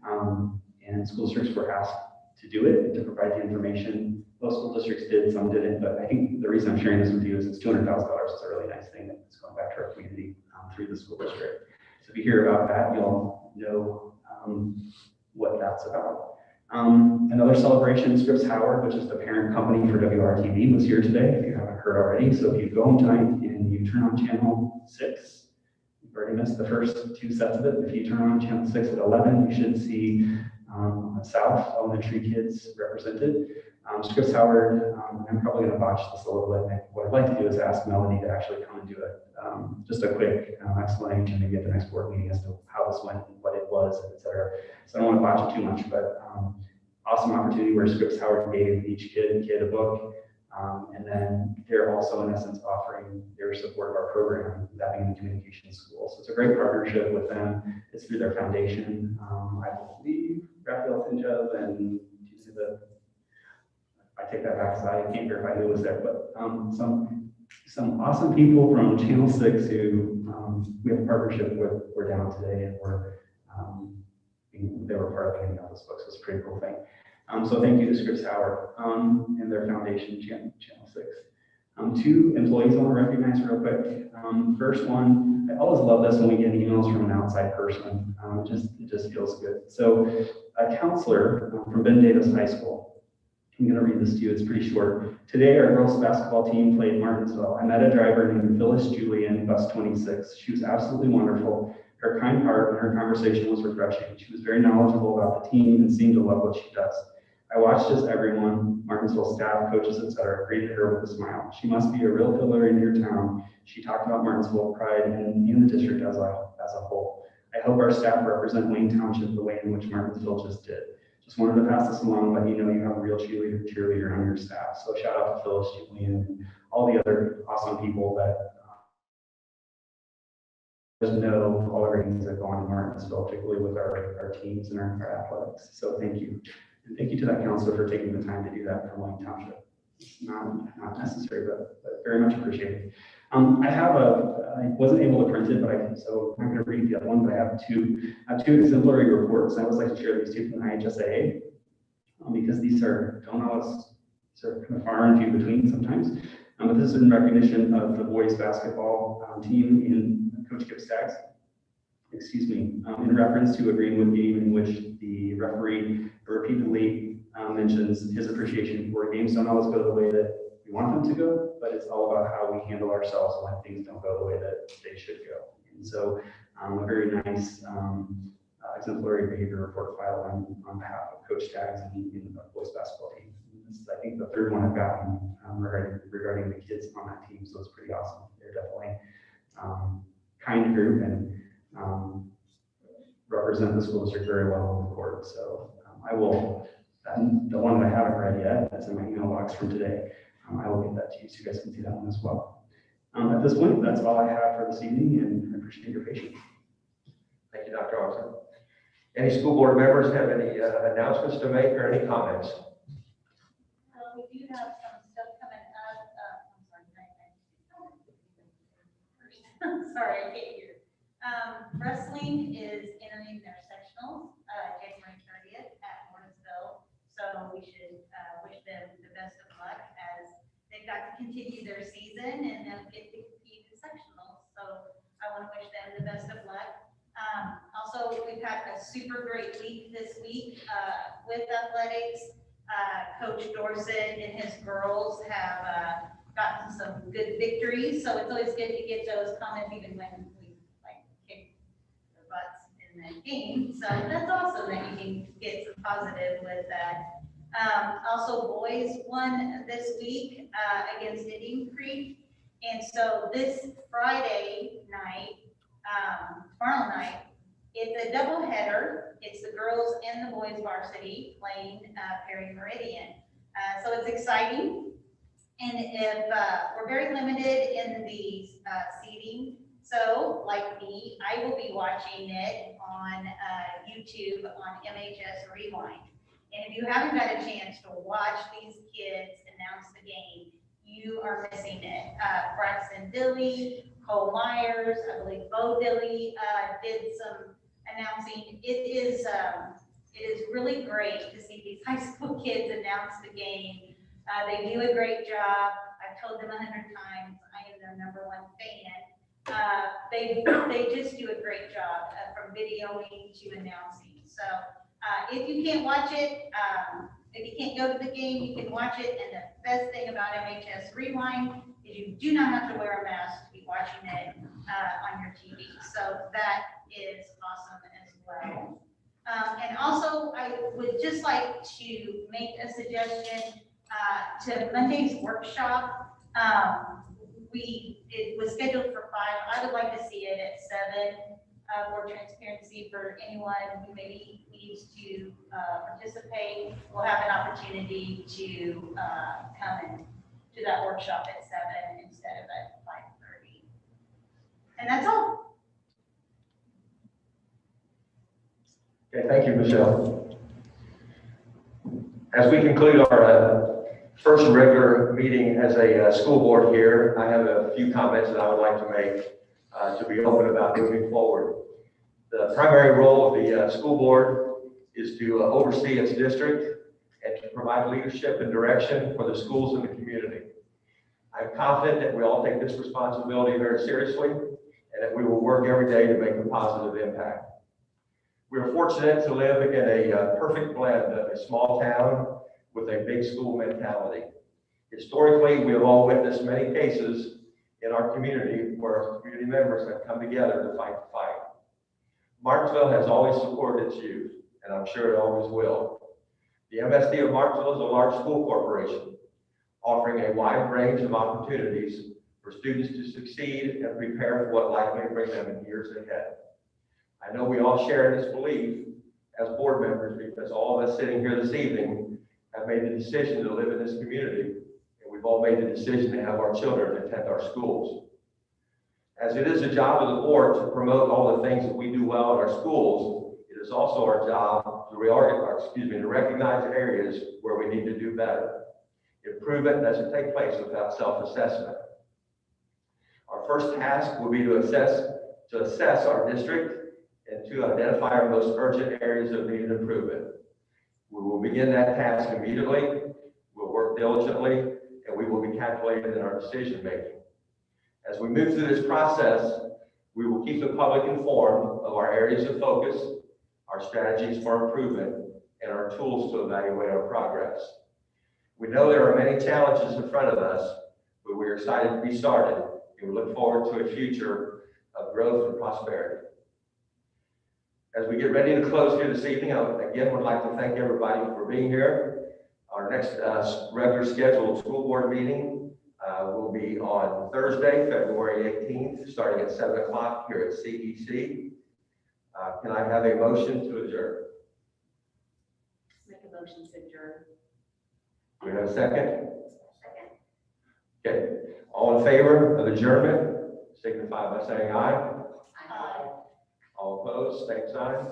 and school districts were asked to do it, to provide the information. Most school districts did, some didn't, but I think the reason I'm sharing this with you is it's $200,000. It's a really nice thing that's going back to our community through the school district. So if you hear about that, you'll know what that's about. Another celebration, Scripps Howard, which is the parent company for WRTV, was here today, if you haven't heard already. So if you go home tonight and you turn on channel 6, you've already missed the first 2 sets of it. If you turn on channel 6 at 11, you should see South Elementary kids represented. Scripps Howard, I'm probably going to botch this a little bit. What I'd like to do is ask Melanie to actually come and do just a quick explanation, maybe at the next board meeting as to how this went, and what it was, et cetera. So I don't want to botch it too much, but awesome opportunity where Scripps Howard gave each kid a book, and then they're also in essence offering their support of our program, that being the communication school. So it's a great partnership with them. It's through their foundation. I believe Raphael Tinjov and I take that back because I can't verify who was there, but some awesome people from Channel 6 who we have a partnership with were down today, and they were part of handing out this book, so it's a pretty cool thing. So thank you to Scripps Howard and their foundation, Channel 6. 2 employees I want to recognize real quick. First one, I always love this when we get emails from an outside person. It just feels good. So a counselor from Ben Davis High School. I'm going to read this to you. It's pretty short. Today, our girls basketball team played Martinsville. I met a driver named Phyllis Julian, bus 26. She was absolutely wonderful. Her kind heart and her conversation was refreshing. She was very knowledgeable about the team and seemed to love what she does. I watched as everyone, Martinsville staff, coaches, etc., greeted her with a smile. She must be a real pillar in your town. She talked about Martinsville pride in the district as a whole. I hope our staff represent Wayne Township the way in which Martinsville just did. Just wanted to pass this along, let you know you have a real cheerleader on your staff. So shout out to Phyllis, Julian, and all the other awesome people that just know all the great things that go on in Martinsville, particularly with our teams and our athletics. So thank you. And thank you to that counselor for taking the time to do that from Wayne Township. It's not necessary, but very much appreciated. I wasn't able to print it, so I'm not going to read the other one, but I have two exemplary reports. I always like to share these two from the IHSAA because these are kind of far and few between sometimes. But this is in recognition of the boys basketball team in Coach Kip Staggs. In reference to a Greenwood game in which the referee repeatedly mentions his appreciation for games don't always go the way that we want them to go, but it's all about how we handle ourselves when things don't go the way that they should go. And so a very nice exemplary behavior report filed on behalf of Coach Staggs and the boys basketball team. This is, I think, the third one I've gotten regarding the kids on that team, so it's pretty awesome. They're definitely kind group and represent the school district very well on the court. So I will, the one that I haven't read yet, that's in my email box from today, I will get that to you so you guys can see that one as well. At this point, that's all I have for this evening, and I appreciate your patience. Thank you, Dr. Austin. Any school board members have any announcements to make or any comments? We do have some stuff coming up. I'm sorry, sorry, I can't hear. Wrestling is entering their sectionals, January 30th at Morrisville. So we should wish them the best of luck as they've got to continue their season and they'll get to compete in sectionals. So I want to wish them the best of luck. Also, we've had a super great week this week with athletics. Coach Dorset and his girls have gotten some good victories. So it's always good to get those comments even when we like kick the butts in the game. So that's awesome that you can get some positive with that. Also, boys won this week against Indian Creek. And so this Friday night, tomorrow night, it's a doubleheader. It's the girls and the boys varsity playing Perry Meridian. So it's exciting. And if we're very limited in the seating, so like me, I will be watching it on YouTube on MHS Rewind. And if you haven't got a chance to watch these kids announce the game, you are missing it. Braxton Dilly, Cole Myers, I believe Bo Dilly did some announcing. It is really great to see these high school kids announce the game. They do a great job. I've told them 100 times, I am their #1 fan. They just do a great job from videoing to announcing. So if you can't watch it, if you can't go to the game, you can watch it. And the best thing about MHS Rewind is you do not have to wear a mask to be watching it on your TV. So that is awesome as well. And also, I would just like to make a suggestion to Monday's workshop. It was scheduled for 5. I would like to see it at 7 for transparency for anyone who maybe needs to participate. We'll have an opportunity to come and do that workshop at 7 instead of at 5:30. And that's all. Okay, thank you, Michelle. As we conclude our first regular meeting as a school board here, I have a few comments that I would like to make to be open about moving forward. The primary role of the school board is to oversee its district and to provide leadership and direction for the schools in the community. I'm confident that we all take this responsibility very seriously and that we will work every day to make a positive impact. We are fortunate to live in a perfect blend of a small town with a big school mentality. Historically, we have all witnessed many cases in our community where our community members have come together to fight the fight. Martinsville has always supported its youth, and I'm sure it always will. The MSD of Martinsville is a large school corporation, offering a wide range of opportunities for students to succeed and prepare for what life may bring them in years ahead. I know we all share this belief as board members because all of us sitting here this evening have made the decision to live in this community, and we've all made the decision to have our children attend our schools. As it is a job of the board to promote all the things that we do well in our schools, it is also our job to recognize areas where we need to do better. Improvement doesn't take place without self-assessment. Our first task will be to assess our district and to identify our most urgent areas of needed improvement. We will begin that task immediately. We'll work diligently, and we will be calculated in our decision making. As we move through this process, we will keep the public informed of our areas of focus, our strategies for improvement, and our tools to evaluate our progress. We know there are many challenges in front of us, but we are excited to be started, and we look forward to a future of growth and prosperity. As we get ready to close here this evening, I again would like to thank everybody for being here. Our next regular scheduled school board meeting will be on Thursday, February 18th, starting at 7 o'clock here at CEC. Can I have a motion to adjourn? Make a motion to adjourn. Do we have a second? Second. Okay. All in favor of adjournment, signify by saying aye. Aye. All opposed, same sign.